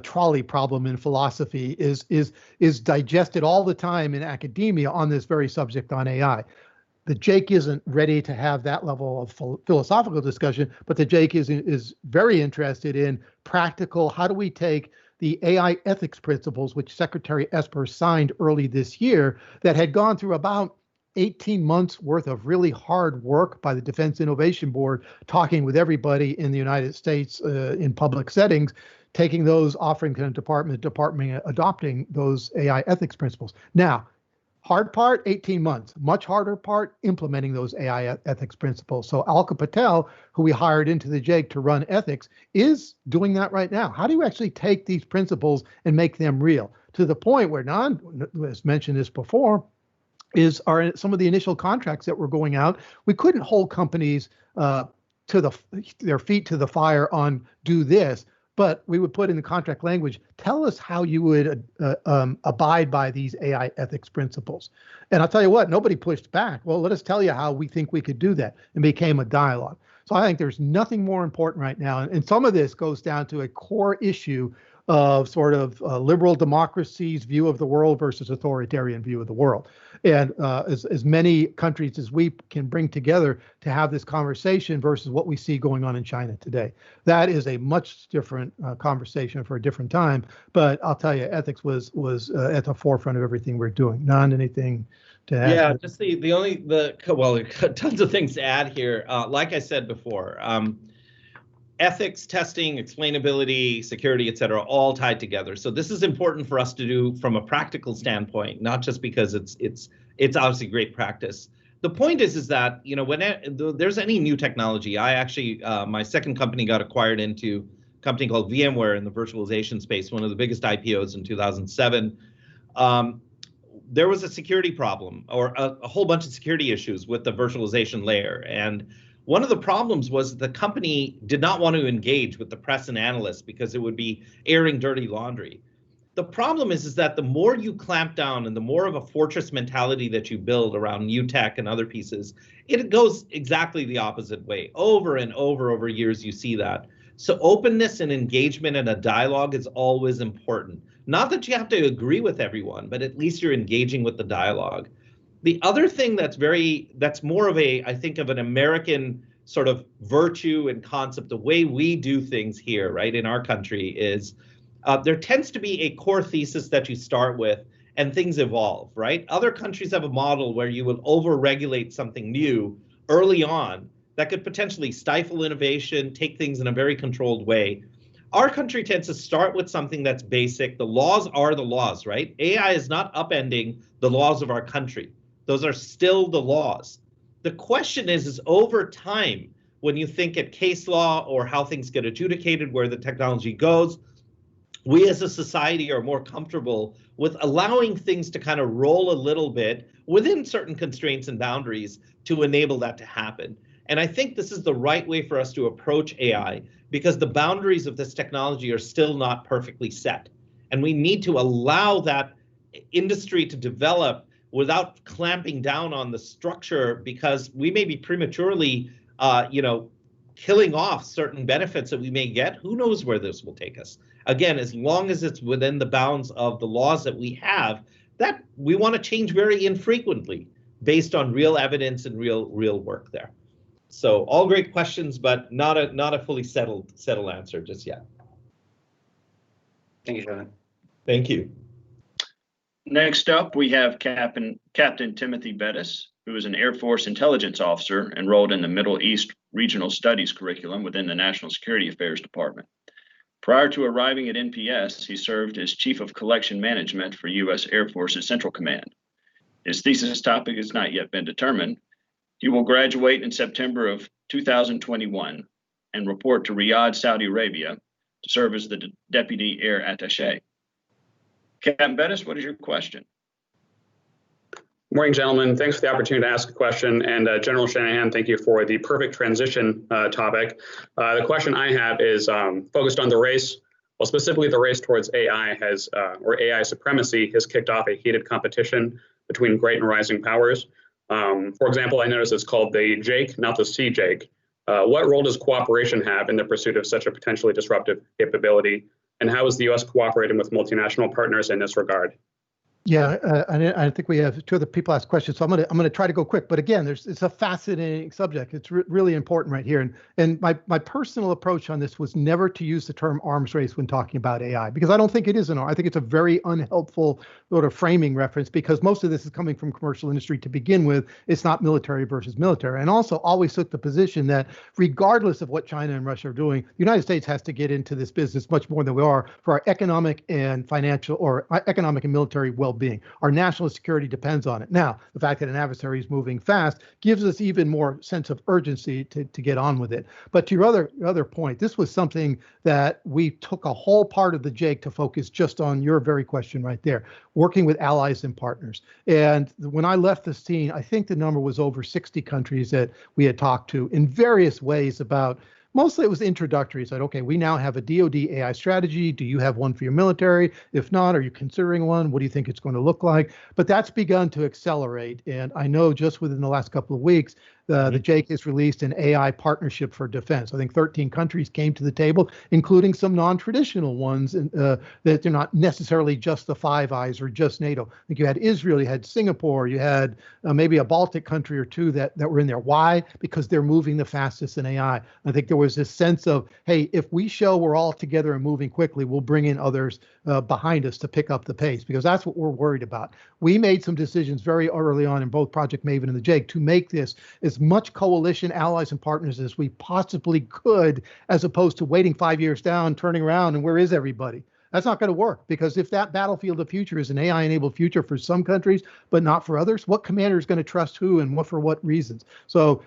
trolley problem in philosophy is digested all the time in academia on this very subject on AI. The JAIC isn't ready to have that level of philosophical discussion, but the JAIC is very interested in practical, how do we take the AI ethics principles, which Secretary Esper signed early this year, that had gone through about 18 months worth of really hard work by the Defense Innovation Board, talking with everybody in the United States in public settings, taking those, offering to the department adopting those AI ethics principles. Now, hard part, 18 months. Much harder part, implementing those AI ethics principles. So Alka Patel, who we hired into the JAIC to run ethics, is doing that right now. How do you actually take these principles and make them real? To the point where Nand has mentioned this before, are some of the initial contracts that were going out. We couldn't hold companies to their feet to the fire on do this, but we would put in the contract language, tell us how you would abide by these AI ethics principles. And I'll tell you what, nobody pushed back. Well, let us tell you how we think we could do that, and became a dialogue. So I think there's nothing more important right now. And some of this goes down to a core issue of sort of liberal democracy's view of the world versus authoritarian view of the world. And as many countries as we can bring together to have this conversation versus what we see going on in China today. That is a much different conversation for a different time. But I'll tell you, ethics was at the forefront of everything we're doing. Nand, anything to add? Yeah, just well, tons of things to add here. Like I said before, ethics, testing, explainability, security, et cetera, all tied together. So this is important for us to do from a practical standpoint, not just because it's obviously great practice. The point is that, you know, when there's any new technology, I actually, my second company got acquired into a company called VMware in the virtualization space, one of the biggest IPOs in 2007. There was a security problem, or a whole bunch of security issues with the virtualization layer. And one of the problems was the company did not want to engage with the press and analysts because it would be airing dirty laundry. The problem is that the more you clamp down and the more of a fortress mentality that you build around new tech and other pieces, it goes exactly the opposite way. Over and over years, you see that. So openness and engagement and a dialogue is always important. Not that you have to agree with everyone, but at least you're engaging with the dialogue. The other thing that's more of I think of an American sort of virtue and concept, the way we do things here, right, in our country is there tends to be a core thesis that you start with and things evolve, right? Other countries have a model where you will over-regulate something new early on that could potentially stifle innovation, take things in a very controlled way. Our country tends to start with something that's basic. The laws are the laws, right? AI is not upending the laws of our country. Those are still the laws. The question is over time, when you think at case law or how things get adjudicated, where the technology goes, we as a society are more comfortable with allowing things to kind of roll a little bit within certain constraints and boundaries to enable that to happen. And I think this is the right way for us to approach AI, because the boundaries of this technology are still not perfectly set. And we need to allow that industry to develop without clamping down on the structure, because we may be prematurely, killing off certain benefits that we may get. Who knows where this will take us? Again, as long as it's within the bounds of the laws that we have, that we want to change very infrequently based on real evidence and real work there. So all great questions, but not a fully settled answer just yet. Thank you, Shanahan. Thank you. Next up, we have Captain Timothy Bettis, who is an Air Force intelligence officer enrolled in the Middle East Regional Studies curriculum within the National Security Affairs Department. Prior to arriving at NPS, he served as Chief of Collection Management for U.S. Air Force's Central Command. His thesis topic has not yet been determined. He will graduate in September of 2021 and report to Riyadh, Saudi Arabia, to serve as the Deputy Air Attaché. Captain Bettis, what is your question? Morning, gentlemen. Thanks for the opportunity to ask a question. And General Shanahan, thank you for the perfect transition topic. The question I have is focused on the race. Well, specifically the race towards AI or AI supremacy has kicked off a heated competition between great and rising powers. For example, I noticed it's called the JAIC, not the CJAIC. What role does cooperation have in the pursuit of such a potentially disruptive capability? And how is the U.S. cooperating with multinational partners in this regard? Yeah, I think we have two other people ask questions, so I'm gonna try to go quick. But again, it's a fascinating subject. It's really important right here. And my personal approach on this was never to use the term arms race when talking about AI, because I don't think it is I think it's a very unhelpful sort of framing reference, because most of this is coming from commercial industry to begin with. It's not military versus military. And also always took the position that regardless of what China and Russia are doing, the United States has to get into this business much more than we are for our economic and financial or economic and military well-being. Our national security depends on it. Now, the fact that an adversary is moving fast gives us even more sense of urgency to get on with it. But to your other point, this was something that we took a whole part of the JAIC to focus just on your very question right there, working with allies and partners. And when I left the scene, I think the number was over 60 countries that we had talked to in various ways about. Mostly it was introductory. Said, okay, we now have a DoD AI strategy. Do you have one for your military? If not, are you considering one? What do you think it's going to look like? But that's begun to accelerate. And I know just within the last couple of weeks, the JAIC has released an AI partnership for defense. I think 13 countries came to the table, including some non-traditional ones that they're not necessarily just the Five Eyes or just NATO. I think you had Israel, you had Singapore, you had maybe a Baltic country or two that were in there. Why? Because they're moving the fastest in AI. I think there was this sense of, hey, if we show we're all together and moving quickly, we'll bring in others behind us to pick up the pace, because that's what we're worried about. We made some decisions very early on in both Project Maven and the JAIC to make this as much coalition, allies, and partners as we possibly could, as opposed to waiting 5 years down, turning around, and where is everybody? That's not going to work, because if that battlefield of future is an AI-enabled future for some countries, but not for others, what commander is going to trust who and for what reasons? So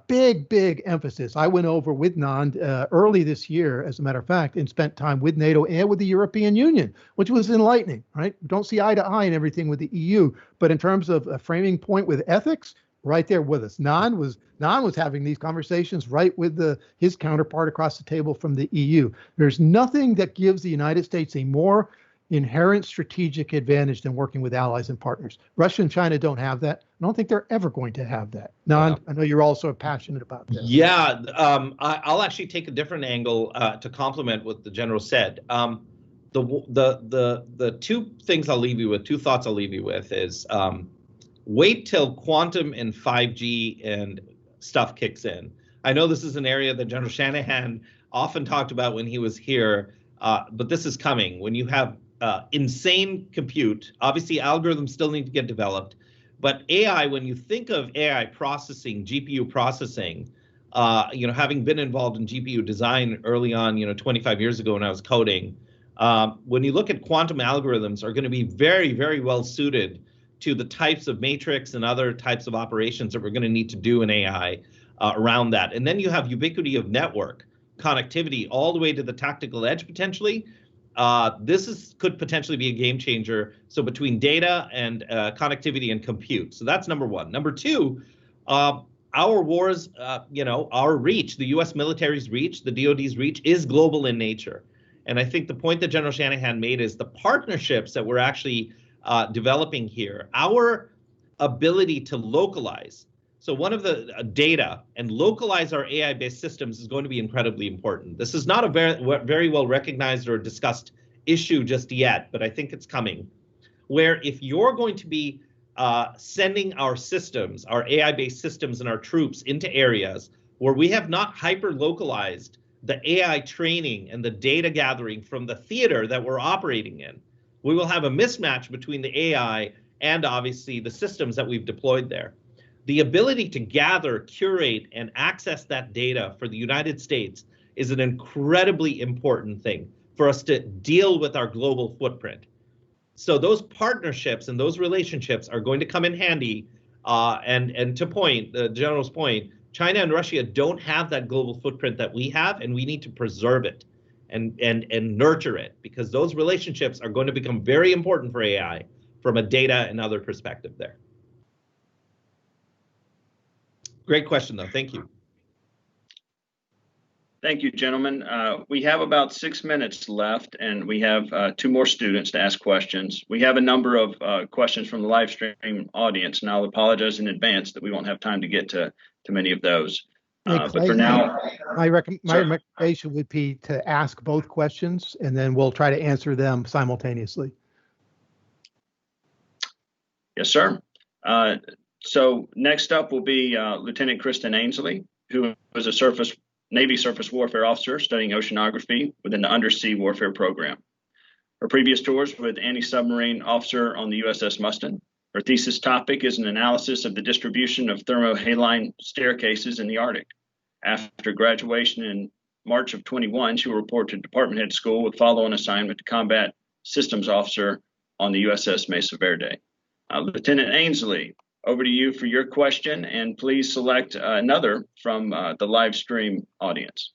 big emphasis. I went over with Nand early this year, as a matter of fact, and spent time with NATO and with the European Union, which was enlightening, right? We don't see eye to eye in everything with the EU, but in terms of a framing point with ethics, right there with us. Nand was having these conversations right with his counterpart across the table from the EU. There's nothing that gives the United States a more inherent strategic advantage than working with allies and partners. Russia and China don't have that. I don't think they're ever going to have that. Nand, I know you're also passionate about this. Yeah, I'll actually take a different angle to complement what the general said. The two things I'll leave you with, two thoughts I'll leave you with is, wait till quantum and 5G and stuff kicks in. I know this is an area that General Shanahan often talked about when he was here, but this is coming. When you have insane compute, obviously algorithms still need to get developed, but AI, when you think of AI processing, GPU processing, having been involved in GPU design early on, 25 years ago when I was coding, when you look at quantum algorithms are going to be very, very well suited to the types of matrix and other types of operations that we're going to need to do in AI around that. And then you have ubiquity of network connectivity all the way to the tactical edge potentially. This could potentially be a game changer. So between data and connectivity and compute. So that's number one. Number two, our wars, our reach, the U.S. military's reach, the DoD's reach is global in nature. And I think the point that General Shanahan made is the partnerships that we're actually developing here, our ability to localize. So one of the data and localize our AI-based systems is going to be incredibly important. This is not a very well recognized or discussed issue just yet, but I think it's coming. Where if you're going to be sending our systems, our AI-based systems and our troops into areas where we have not hyper-localized the AI training and the data gathering from the theater that we're operating in, we will have a mismatch between the AI and obviously the systems that we've deployed there. the ability to gather, curate, and access that data for the United States is an incredibly important thing for us to deal with our global footprint. So those partnerships and those relationships are going to come in handy. And to the General's point, China and Russia don't have that global footprint that we have, and we need to preserve it and nurture it, because those relationships are going to become very important for AI from a data and other perspective there. Great question, though. Thank you. Thank you, gentlemen. We have about 6 minutes left, and we have 2 more students to ask questions. We have a number of questions from the live stream audience, and I'll apologize in advance that we won't have time to get to many of those. Hey, But for now, my recommendation would be to ask both questions, and then we'll try to answer them simultaneously. Yes, sir. So next up will be Lieutenant Kristen Ainsley, who is a Navy surface warfare officer studying oceanography within the Undersea Warfare Program. Her previous tours with anti-submarine officer on the USS Mustin. Her thesis topic is an analysis of the distribution of thermohaline staircases in the Arctic. After graduation in March of 21, she will report to Department Head School with follow-on assignment to Combat Systems Officer on the USS Mesa Verde. Lieutenant Ainsley, over to you for your question, and please select another from the live stream audience.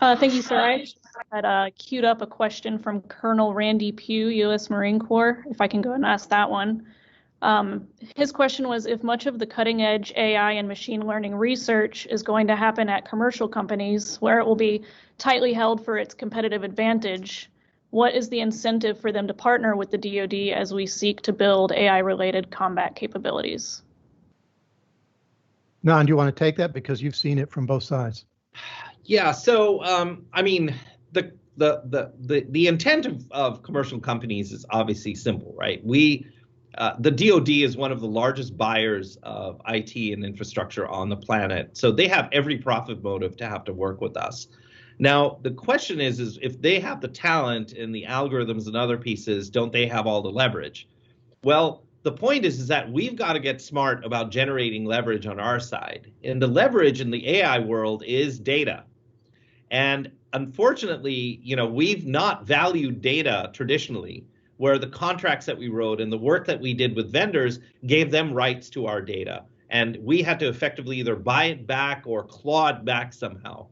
Thank you, sir. I had queued up a question from Colonel Randy Pugh, U.S. Marine Corps, if I can go and ask that one. His question was, if much of the cutting edge AI and machine learning research is going to happen at commercial companies where it will be tightly held for its competitive advantage, what is the incentive for them to partner with the DoD as we seek to build AI-related combat capabilities? Nand, do you want to take that, because you've seen it from both sides? Yeah. So I mean, the intent of commercial companies is obviously simple, right? The DoD is one of the largest buyers of IT and infrastructure on the planet, so they have every profit motive to have to work with us. Now, the question is if they have the talent and the algorithms and other pieces, don't they have all the leverage? Well, the point is that we've got to get smart about generating leverage on our side. And the leverage in the AI world is data. And unfortunately, we've not valued data traditionally, where the contracts that we wrote and the work that we did with vendors gave them rights to our data. And we had to effectively either buy it back or claw it back somehow.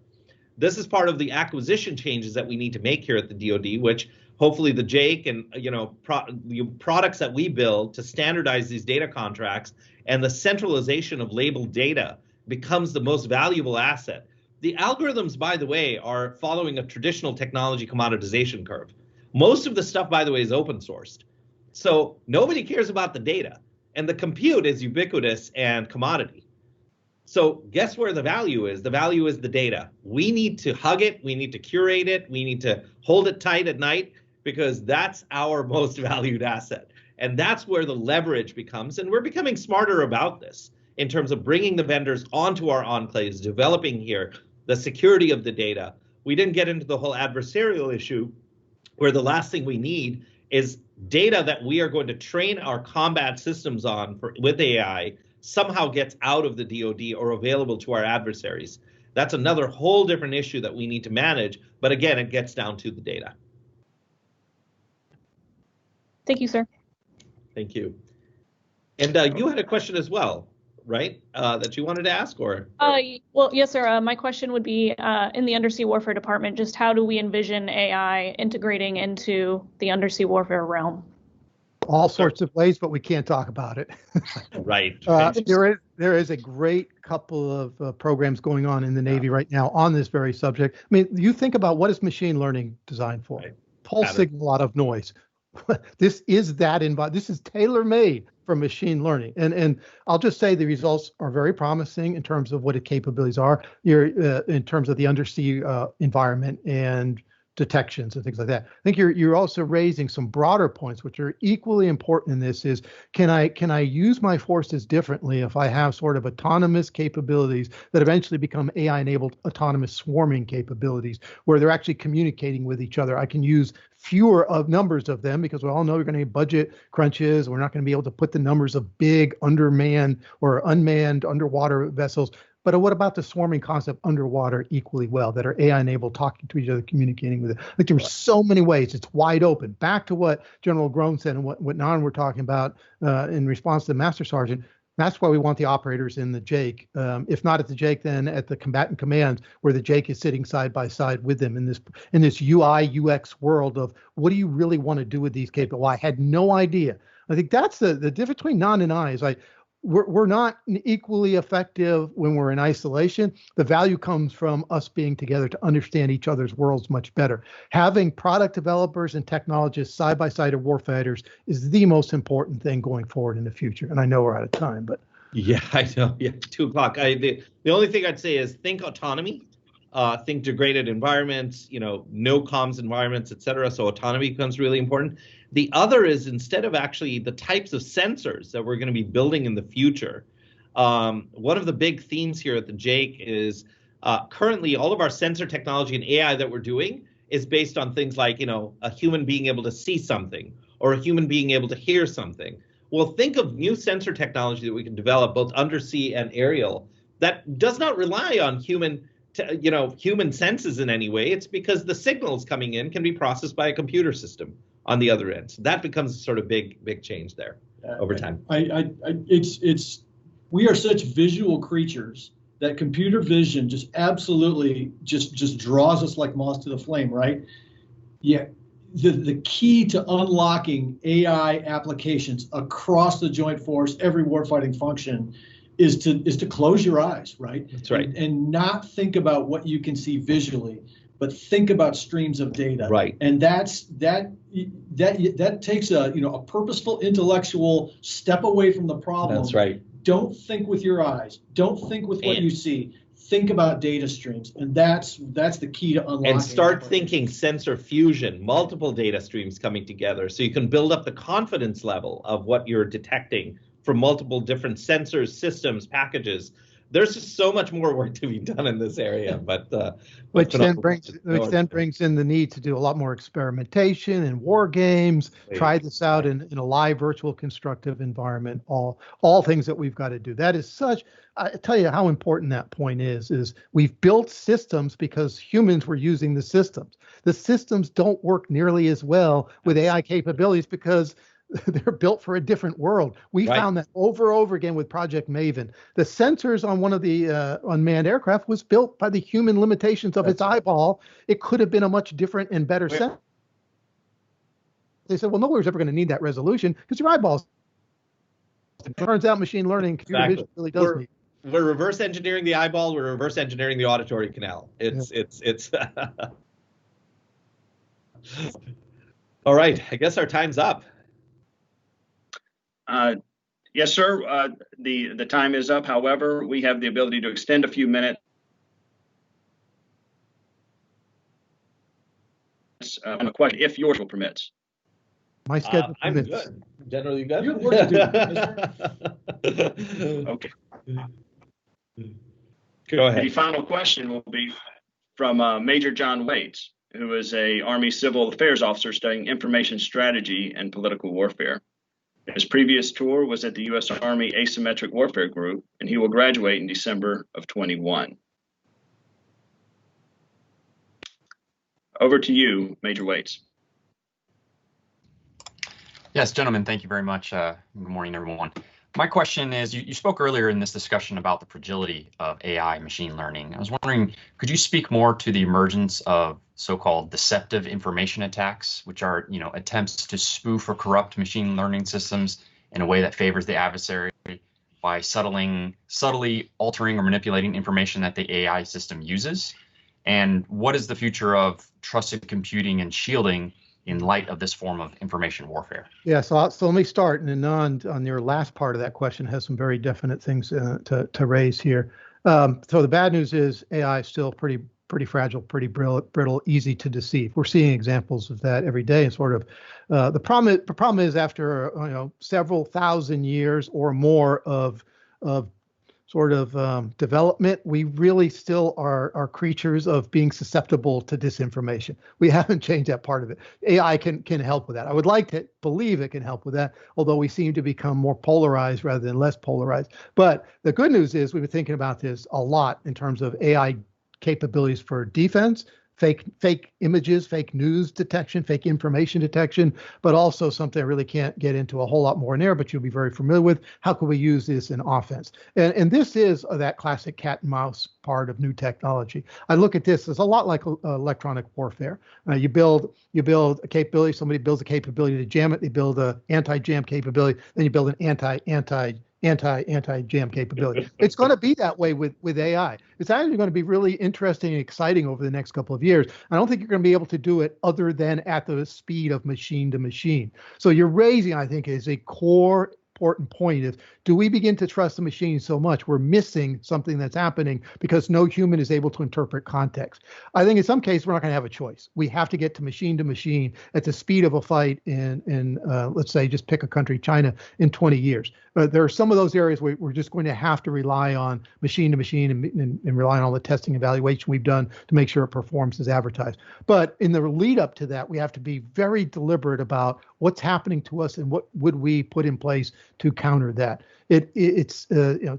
This is part of the acquisition changes that we need to make here at the DoD, which hopefully the JAIC and the products that we build to standardize these data contracts and the centralization of labeled data becomes the most valuable asset. The algorithms, by the way, are following a traditional technology commoditization curve. Most of the stuff, by the way, is open sourced. So nobody cares about the data, and the compute is ubiquitous and commodity. So guess where the value is? The value is the data. We need to hug it. We need to curate it. We need to hold it tight at night, because that's our most valued asset. And that's where the leverage becomes. And we're becoming smarter about this in terms of bringing the vendors onto our enclaves, developing here the security of the data. We didn't get into the whole adversarial issue, where the last thing we need is data that we are going to train our combat systems on with AI somehow gets out of the DoD or available to our adversaries. That's another whole different issue that we need to manage. But again, it gets down to the data. Thank you, sir. Thank you. And you had a question as well, right? That you wanted to ask, or? Well, yes, sir. My question would be, in the Undersea Warfare Department, just how do we envision AI integrating into the undersea warfare realm? All sorts of ways, but we can't talk about it. Right. There is a great couple of programs going on in the Navy right now on this very subject. I mean, you think about, what is machine learning designed for? Right. Pulse signal out of noise. This is tailor-made for machine learning. And I'll just say the results are very promising in terms of what its capabilities are in terms of the undersea environment. And detections and things like that. I think you're also raising some broader points, which are equally important in this. Is can I use my forces differently if I have sort of autonomous capabilities that eventually become AI-enabled autonomous swarming capabilities, where they're actually communicating with each other? I can use fewer of numbers of them because we all know we're going to have budget crunches. We're not going to be able to put the numbers of big undermanned or unmanned underwater vessels. But what about the swarming concept underwater equally well, that are AI-enabled, talking to each other, communicating with it? I think there are so many ways. It's wide open. Back to what General Groen said and what Nand were talking about in response to the Master Sergeant. That's why we want the operators in the JAIC. If not at the JAIC, then at the combatant commands, where the JAIC is sitting side by side with them in this UI UX world of what do you really want to do with these capabilities? Well, I had no idea. I think that's the difference between Nand and I is we're not equally effective when we're in isolation. The value comes from us being together to understand each other's worlds much better. Having product developers and technologists side by side of warfighters is the most important thing going forward in the future. And I know we're out of time, but yeah, I know. Yeah, 2 o'clock. The only thing I'd say is think autonomy, think degraded environments, no comms environments, et cetera. So autonomy becomes really important. The other is, instead of actually the types of sensors that we're going to be building in the future, one of the big themes here at the JAIC is currently all of our sensor technology and AI that we're doing is based on things like, a human being able to see something or a human being able to hear something. Well, think of new sensor technology that we can develop both undersea and aerial that does not rely on human senses in any way. It's because the signals coming in can be processed by a computer system on the other end. So that becomes a sort of big change there over time. We are such visual creatures that computer vision just absolutely just draws us like moths to the flame, right? Yeah. The key to unlocking AI applications across the joint force, every warfighting function, is to close your eyes, right? That's right. And not think about what you can see visually, but think about streams of data. Right. And that takes a purposeful intellectual step away from the problem. That's right. Don't think with your eyes. Don't think with what you see. Think about data streams, and that's the key to unlocking. And start thinking sensor fusion, multiple data streams coming together, so you can build up the confidence level of what you're detecting from multiple different sensors, systems, packages. There's just so much more work to be done in this area, which then brings in the need to do a lot more experimentation and war games. Try this out in a live virtual constructive environment. All things that we've got to do. That is such. I tell you how important that point is we've built systems because humans were using the systems. The systems don't work nearly as well with AI capabilities because they're built for a different world. We found that over and over again with Project Maven. The sensors on one of the unmanned aircraft was built by the human limitations of its eyeball. It could have been a much different and better sensor. They said, well, nobody's ever going to need that resolution because your eyeballs. It turns out machine learning, computer vision really does need. We're reverse engineering the eyeball. We're reverse engineering the auditory canal. It's. All right. I guess our time's up. Yes, sir. The time is up. However, we have the ability to extend a few minutes on a question if yours will permits. My schedule permits. I'm good. Generally good. You have work to do. Okay. Go ahead. The final question will be from Major John Waits, who is a Army Civil Affairs officer studying information strategy and political warfare. His previous tour was at the U.S. Army Asymmetric Warfare Group, and he will graduate in December of 21. Over to you, Major Waits. Yes, gentlemen, thank you very much. Good morning, everyone. My question is, you spoke earlier in this discussion about the fragility of AI machine learning. I was wondering, could you speak more to the emergence of so-called deceptive information attacks, which are, attempts to spoof or corrupt machine learning systems in a way that favors the adversary by subtly altering or manipulating information that the AI system uses? And what is the future of trusted computing and shielding in light of this form of information warfare? Yeah, so let me start, and Nand, on your last part of that question, has some very definite things to raise here. So the bad news is AI is still pretty pretty fragile, pretty brittle, easy to deceive. We're seeing examples of that every day. And sort of the problem is after several thousand years or more of sort of development, we really still are creatures of being susceptible to disinformation. We haven't changed that part of it. AI can help with that. I would like to believe it can help with that, although we seem to become more polarized rather than less polarized. But the good news is we've been thinking about this a lot in terms of AI capabilities for defense, fake images, fake news detection, fake information detection, but also something I really can't get into a whole lot more in there, but you'll be very familiar with. How can we use this in offense? And this is that classic cat and mouse part of new technology. I look at this as a lot like electronic warfare. You build a capability, somebody builds a capability to jam it, they build a anti-jam capability, then you build an anti-jam capability. It's going to be that way with AI. It's actually going to be really interesting and exciting over the next couple of years. I don't think you're going to be able to do it other than at the speed of machine to machine. So you're raising, I think, is a core important point is, do we begin to trust the machine so much we're missing something that's happening because no human is able to interpret context? I think in some cases we're not going to have a choice. We have to get to machine at the speed of a fight in let's say, just pick a country, China, in 20 years. But there are some of those areas where we're just going to have to rely on machine to machine and rely on all the testing evaluation we've done to make sure it performs as advertised. But in the lead up to that, we have to be very deliberate about what's happening to us and what would we put in place to counter that. It's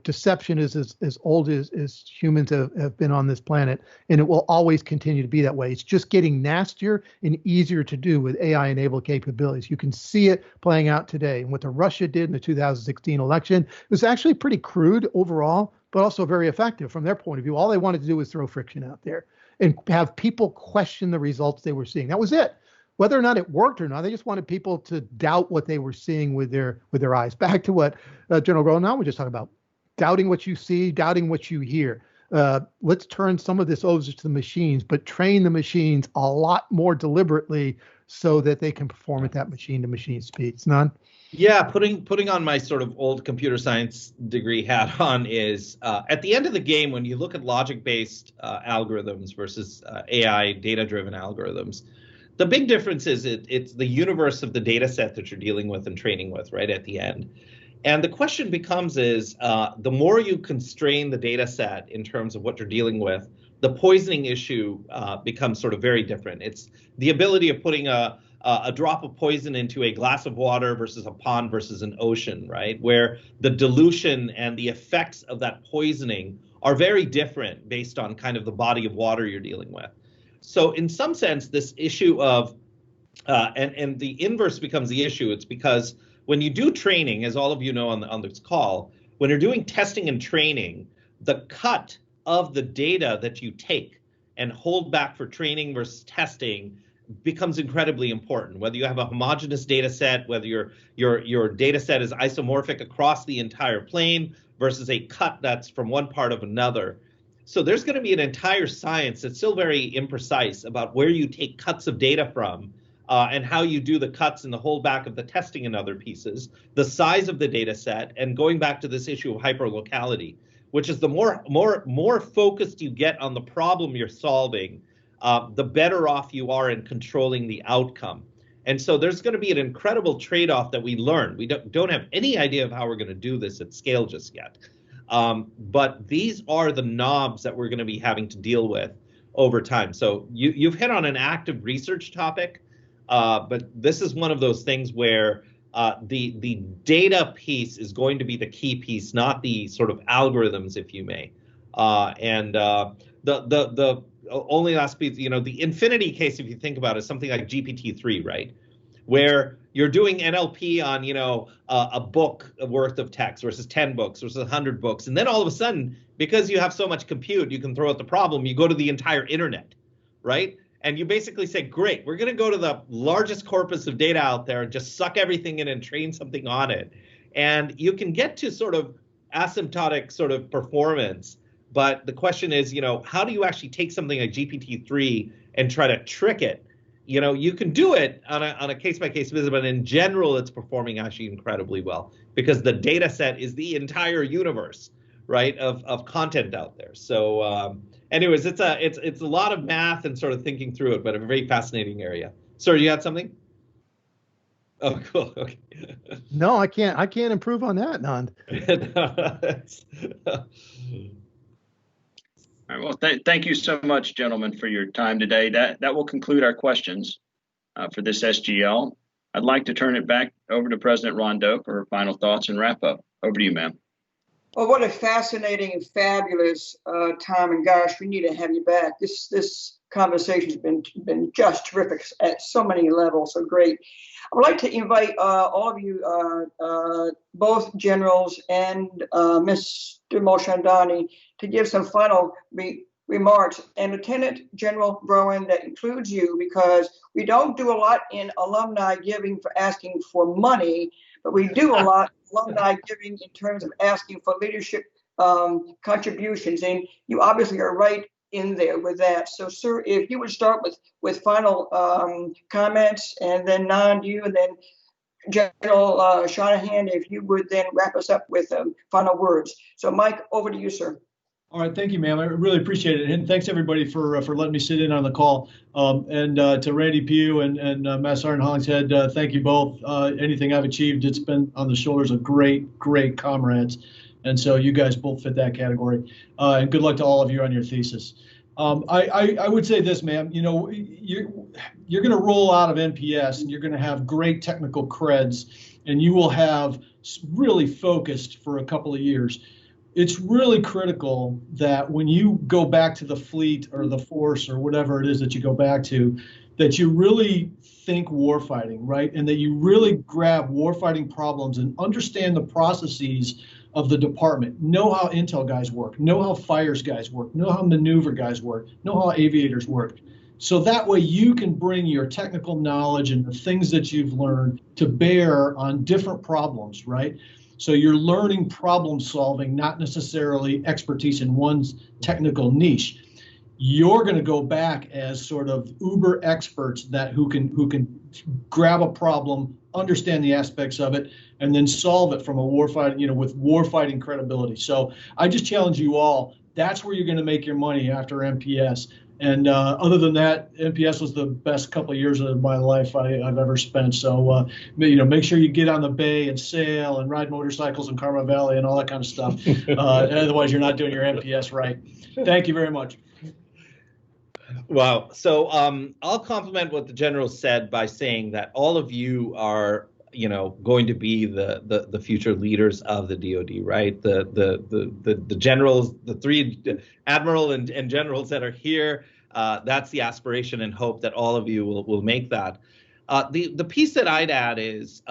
deception is as old as humans have been on this planet, and it will always continue to be that way. It's just getting nastier and easier to do with AI-enabled capabilities. You can see it playing out today. And what Russia did in the 2016 election was actually pretty crude overall, but also very effective from their point of view. All they wanted to do was throw friction out there and have people question the results they were seeing. That was it. Whether or not it worked or not, they just wanted people to doubt what they were seeing with their eyes. Back to what General Gronan was just talking about, doubting what you see, doubting what you hear. Let's turn some of this over to the machines, but train the machines a lot more deliberately so that they can perform at that machine-to-machine speeds. Nand? Yeah, putting on my sort of old computer science degree hat on is at the end of the game, when you look at logic-based algorithms versus AI data-driven algorithms, the big difference is it's the universe of the data set that you're dealing with and training with right at the end. And the question becomes is the more you constrain the data set in terms of what you're dealing with, the poisoning issue becomes sort of very different. It's the ability of putting a drop of poison into a glass of water versus a pond versus an ocean, right? Where the dilution and the effects of that poisoning are very different based on kind of the body of water you're dealing with. So in some sense, this issue of, and the inverse becomes the issue. It's because when you do training, as all of you know on this call, when you're doing testing and training, the cut of the data that you take and hold back for training versus testing becomes incredibly important. Whether you have a homogeneous data set, whether your data set is isomorphic across the entire plane versus a cut that's from one part of another. So there's going to be an entire science that's still very imprecise about where you take cuts of data from and how you do the cuts and the holdback of the testing and other pieces, the size of the data set, and going back to this issue of hyperlocality, which is the more focused you get on the problem you're solving, the better off you are in controlling the outcome. And so there's going to be an incredible trade-off that we learn. We don't have any idea of how we're going to do this at scale just yet. But these are the knobs that we're going to be having to deal with over time. So you've hit on an active research topic, but this is one of those things where the data piece is going to be the key piece, not the sort of algorithms, if you may. The only last piece, the infinity case, if you think about it, is something like GPT-3, right? Where you're doing NLP on, a book worth of text versus 10 books versus 100 books. And then all of a sudden, because you have so much compute, you can throw out the problem, you go to the entire internet, right? And you basically say, great, we're going to go to the largest corpus of data out there and just suck everything in and train something on it. And you can get to sort of asymptotic sort of performance. But the question is, how do you actually take something like GPT-3 and try to trick it? You can do it on a case-by-case basis, but in general, it's performing actually incredibly well because the data set is the entire universe, right, of content out there. So anyways, it's a lot of math and sort of thinking through it, but a very fascinating area. Sir, you had something? Oh, cool. Okay. No, I can't improve on that, Nand. All right, well, thank you so much, gentlemen, for your time today. That will conclude our questions for this SGL. I'd like to turn it back over to President Rondeau for her final thoughts and wrap up. Over to you, ma'am. Well, what a fascinating and fabulous time, and gosh, we need to have you back. This conversation's been just terrific at so many levels, so great. I would like to invite all of you, both generals and Mr. Mulchandani, to give some final remarks. And Lieutenant General Browen, that includes you, because we don't do a lot in alumni giving for asking for money, but we do a lot alumni giving in terms of asking for leadership contributions. And you obviously are right in there with that. So, sir, if you would start with final comments, and then Nand, you, and then General Shanahan, if you would then wrap us up with final words. So, Mike, over to you, sir. All right, thank you, ma'am. I really appreciate it, and thanks everybody for letting me sit in on the call. And to Randy Pugh and Master Sergeant Hollingshead, thank you both. Anything I've achieved, it's been on the shoulders of great comrades, and so you guys both fit that category. And good luck to all of you on your thesis. I would say this, ma'am. You know, you're going to roll out of NPS, and you're going to have great technical creds, and you will have really focused for a couple of years. It's really critical that when you go back to the fleet or the force or whatever it is that you go back to, that you really think warfighting, right? And that you really grab warfighting problems and understand the processes of the department, know how intel guys work, know how fires guys work, know how maneuver guys work, know how aviators work. So that way you can bring your technical knowledge and the things that you've learned to bear on different problems, right? So you're learning problem solving, not necessarily expertise in one's technical niche. You're going to go back as sort of uber experts who can grab a problem, understand the aspects of it, and then solve it from a warfighting, with warfighting credibility. So I just challenge you all. That's where you're going to make your money after NPS. And other than that, NPS was the best couple of years of my life I've ever spent. So, make sure you get on the bay and sail and ride motorcycles in Carmel Valley and all that kind of stuff. Otherwise, you're not doing your NPS right. Thank you very much. Wow. So I'll compliment what the general said by saying that all of you are, going to be the future leaders of the DoD, right? The generals, the three admiral and generals that are here. That's the aspiration and hope that all of you will make that. The piece that I'd add is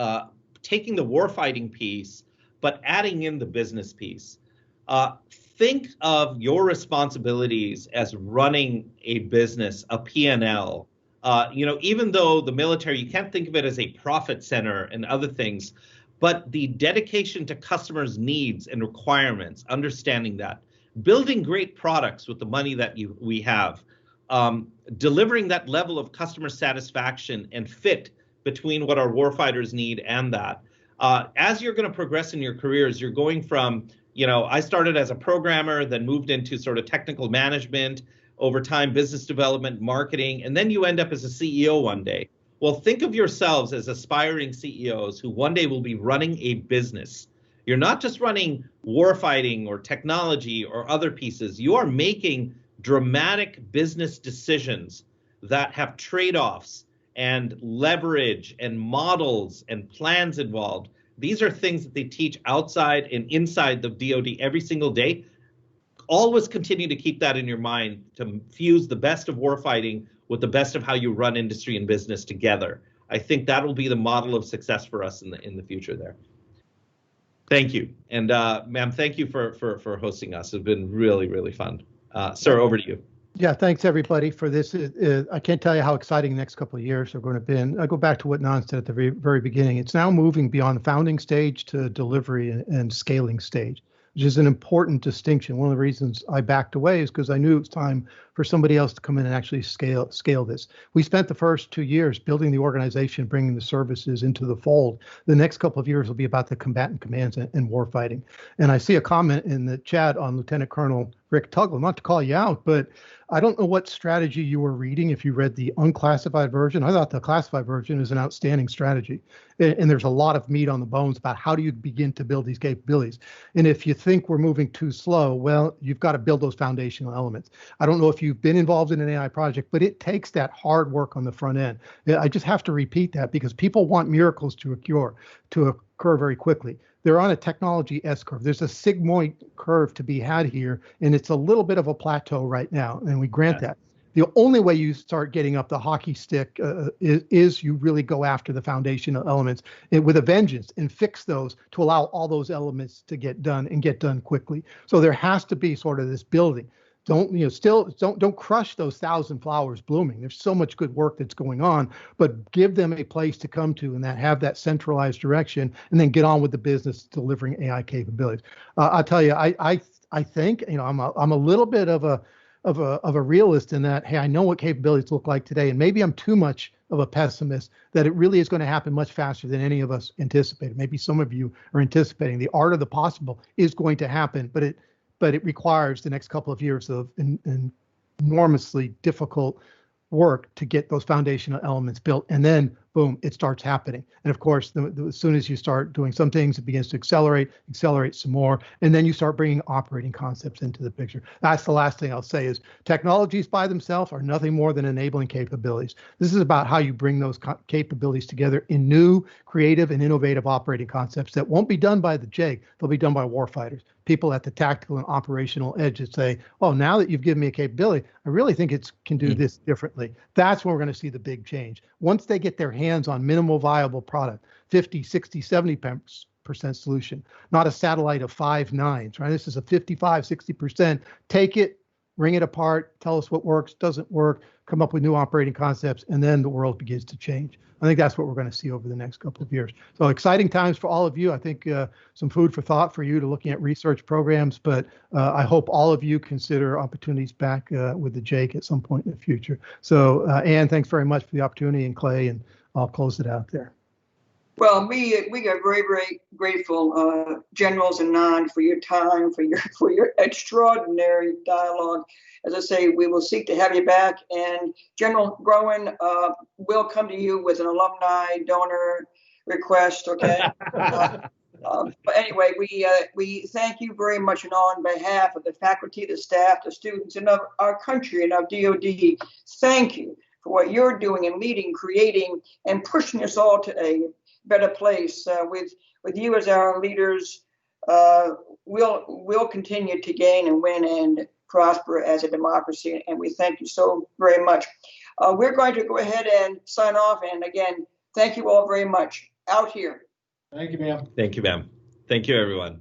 taking the warfighting piece, but adding in the business piece. Think of your responsibilities as running a business, a P&L. Even though the military, you can't think of it as a profit center and other things, but the dedication to customers' needs and requirements, understanding that, building great products with the money that we have, delivering that level of customer satisfaction and fit between what our warfighters need and that. As you're going to progress in your careers, you're going from, I started as a programmer, then moved into sort of technical management, over time, business development, marketing, and then you end up as a CEO one day. Well, think of yourselves as aspiring CEOs who one day will be running a business. You're not just running warfighting or technology or other pieces. You are making dramatic business decisions that have trade-offs and leverage and models and plans involved. These are things that they teach outside and inside the DoD every single day. Always continue to keep that in your mind to fuse the best of warfighting with the best of how you run industry and business together. I think that will be the model of success for us in the future there. Thank you. And ma'am, thank you for hosting us. It's been really, really fun. Sir, over to you. Yeah, thanks everybody for this. I can't tell you how exciting the next couple of years are going to be. I go back to what Nand said at the very beginning. It's now moving beyond the founding stage to delivery and scaling stage, which is an important distinction. One of the reasons I backed away is because I knew it was time for somebody else to come in and actually scale this. We spent the first 2 years building the organization, bringing the services into the fold. The next couple of years will be about the combatant commands and warfighting. And I see a comment in the chat on Lieutenant Colonel Rick Tuggle, not to call you out, but I don't know what strategy you were reading. If you read the unclassified version, I thought the classified version is an outstanding strategy. And there's a lot of meat on the bones about how do you begin to build these capabilities. And if you think we're moving too slow, well, you've got to build those foundational elements. I don't know if you've been involved in an AI project, but it takes that hard work on the front end. I just have to repeat that because people want miracles to occur very quickly. They're on a technology S-curve. There's a sigmoid curve to be had here, and it's a little bit of a plateau right now, and we grant that. The only way you start getting up the hockey stick is you really go after the foundational elements with a vengeance and fix those to allow all those elements to get done and get done quickly. So there has to be sort of this building. Don't crush those 1,000 flowers blooming. There's so much good work that's going on, but give them a place to come to and that have that centralized direction, and then get on with the business delivering AI capabilities. I'll tell you, I think I'm a little bit of a realist in that. Hey, I know what capabilities look like today, and maybe I'm too much of a pessimist that it really is going to happen much faster than any of us anticipated. Maybe some of you are anticipating the art of the possible is going to happen, but it requires the next couple of years of enormously difficult work to get those foundational elements built, and then boom, it starts happening. And of course, as soon as you start doing some things, it begins to accelerate some more, and then you start bringing operating concepts into the picture. That's the last thing I'll say is technologies by themselves are nothing more than enabling capabilities. This is about how you bring those capabilities together in new, creative, and innovative operating concepts that won't be done by the JAIC. They'll be done by warfighters, people at the tactical and operational edge that say, oh, now that you've given me a capability, I really think it can do this differently. That's where we're going to see the big change. Once they get their hands on minimal viable product, 50, 60, 70% solution, not a satellite of 5 nines, right? This is a 55, 60%. Take it, ring it apart, tell us what works, doesn't work, come up with new operating concepts, and then the world begins to change. I think that's what we're going to see over the next couple of years. So exciting times for all of you. I think some food for thought for you to looking at research programs, but I hope all of you consider opportunities back with the JAIC at some point in the future. So Ann, thanks very much for the opportunity, and Clay, and I'll close it out there. Well, we are very, very grateful, Generals and Nand, for your time, for your extraordinary dialogue. As I say, we will seek to have you back, and General Groen will come to you with an alumni donor request. Okay. But anyway, we thank you very much, and on behalf of the faculty, the staff, the students, and of our country and of DoD, thank you for what you're doing and leading, creating, and pushing us all to a better place. With you as our leaders, we'll continue to gain and win and prosper as a democracy, and we thank you so very much. We're going to go ahead and sign off, and again, thank you all very much. Out here. Thank you, ma'am. Thank you, ma'am. Thank you, everyone.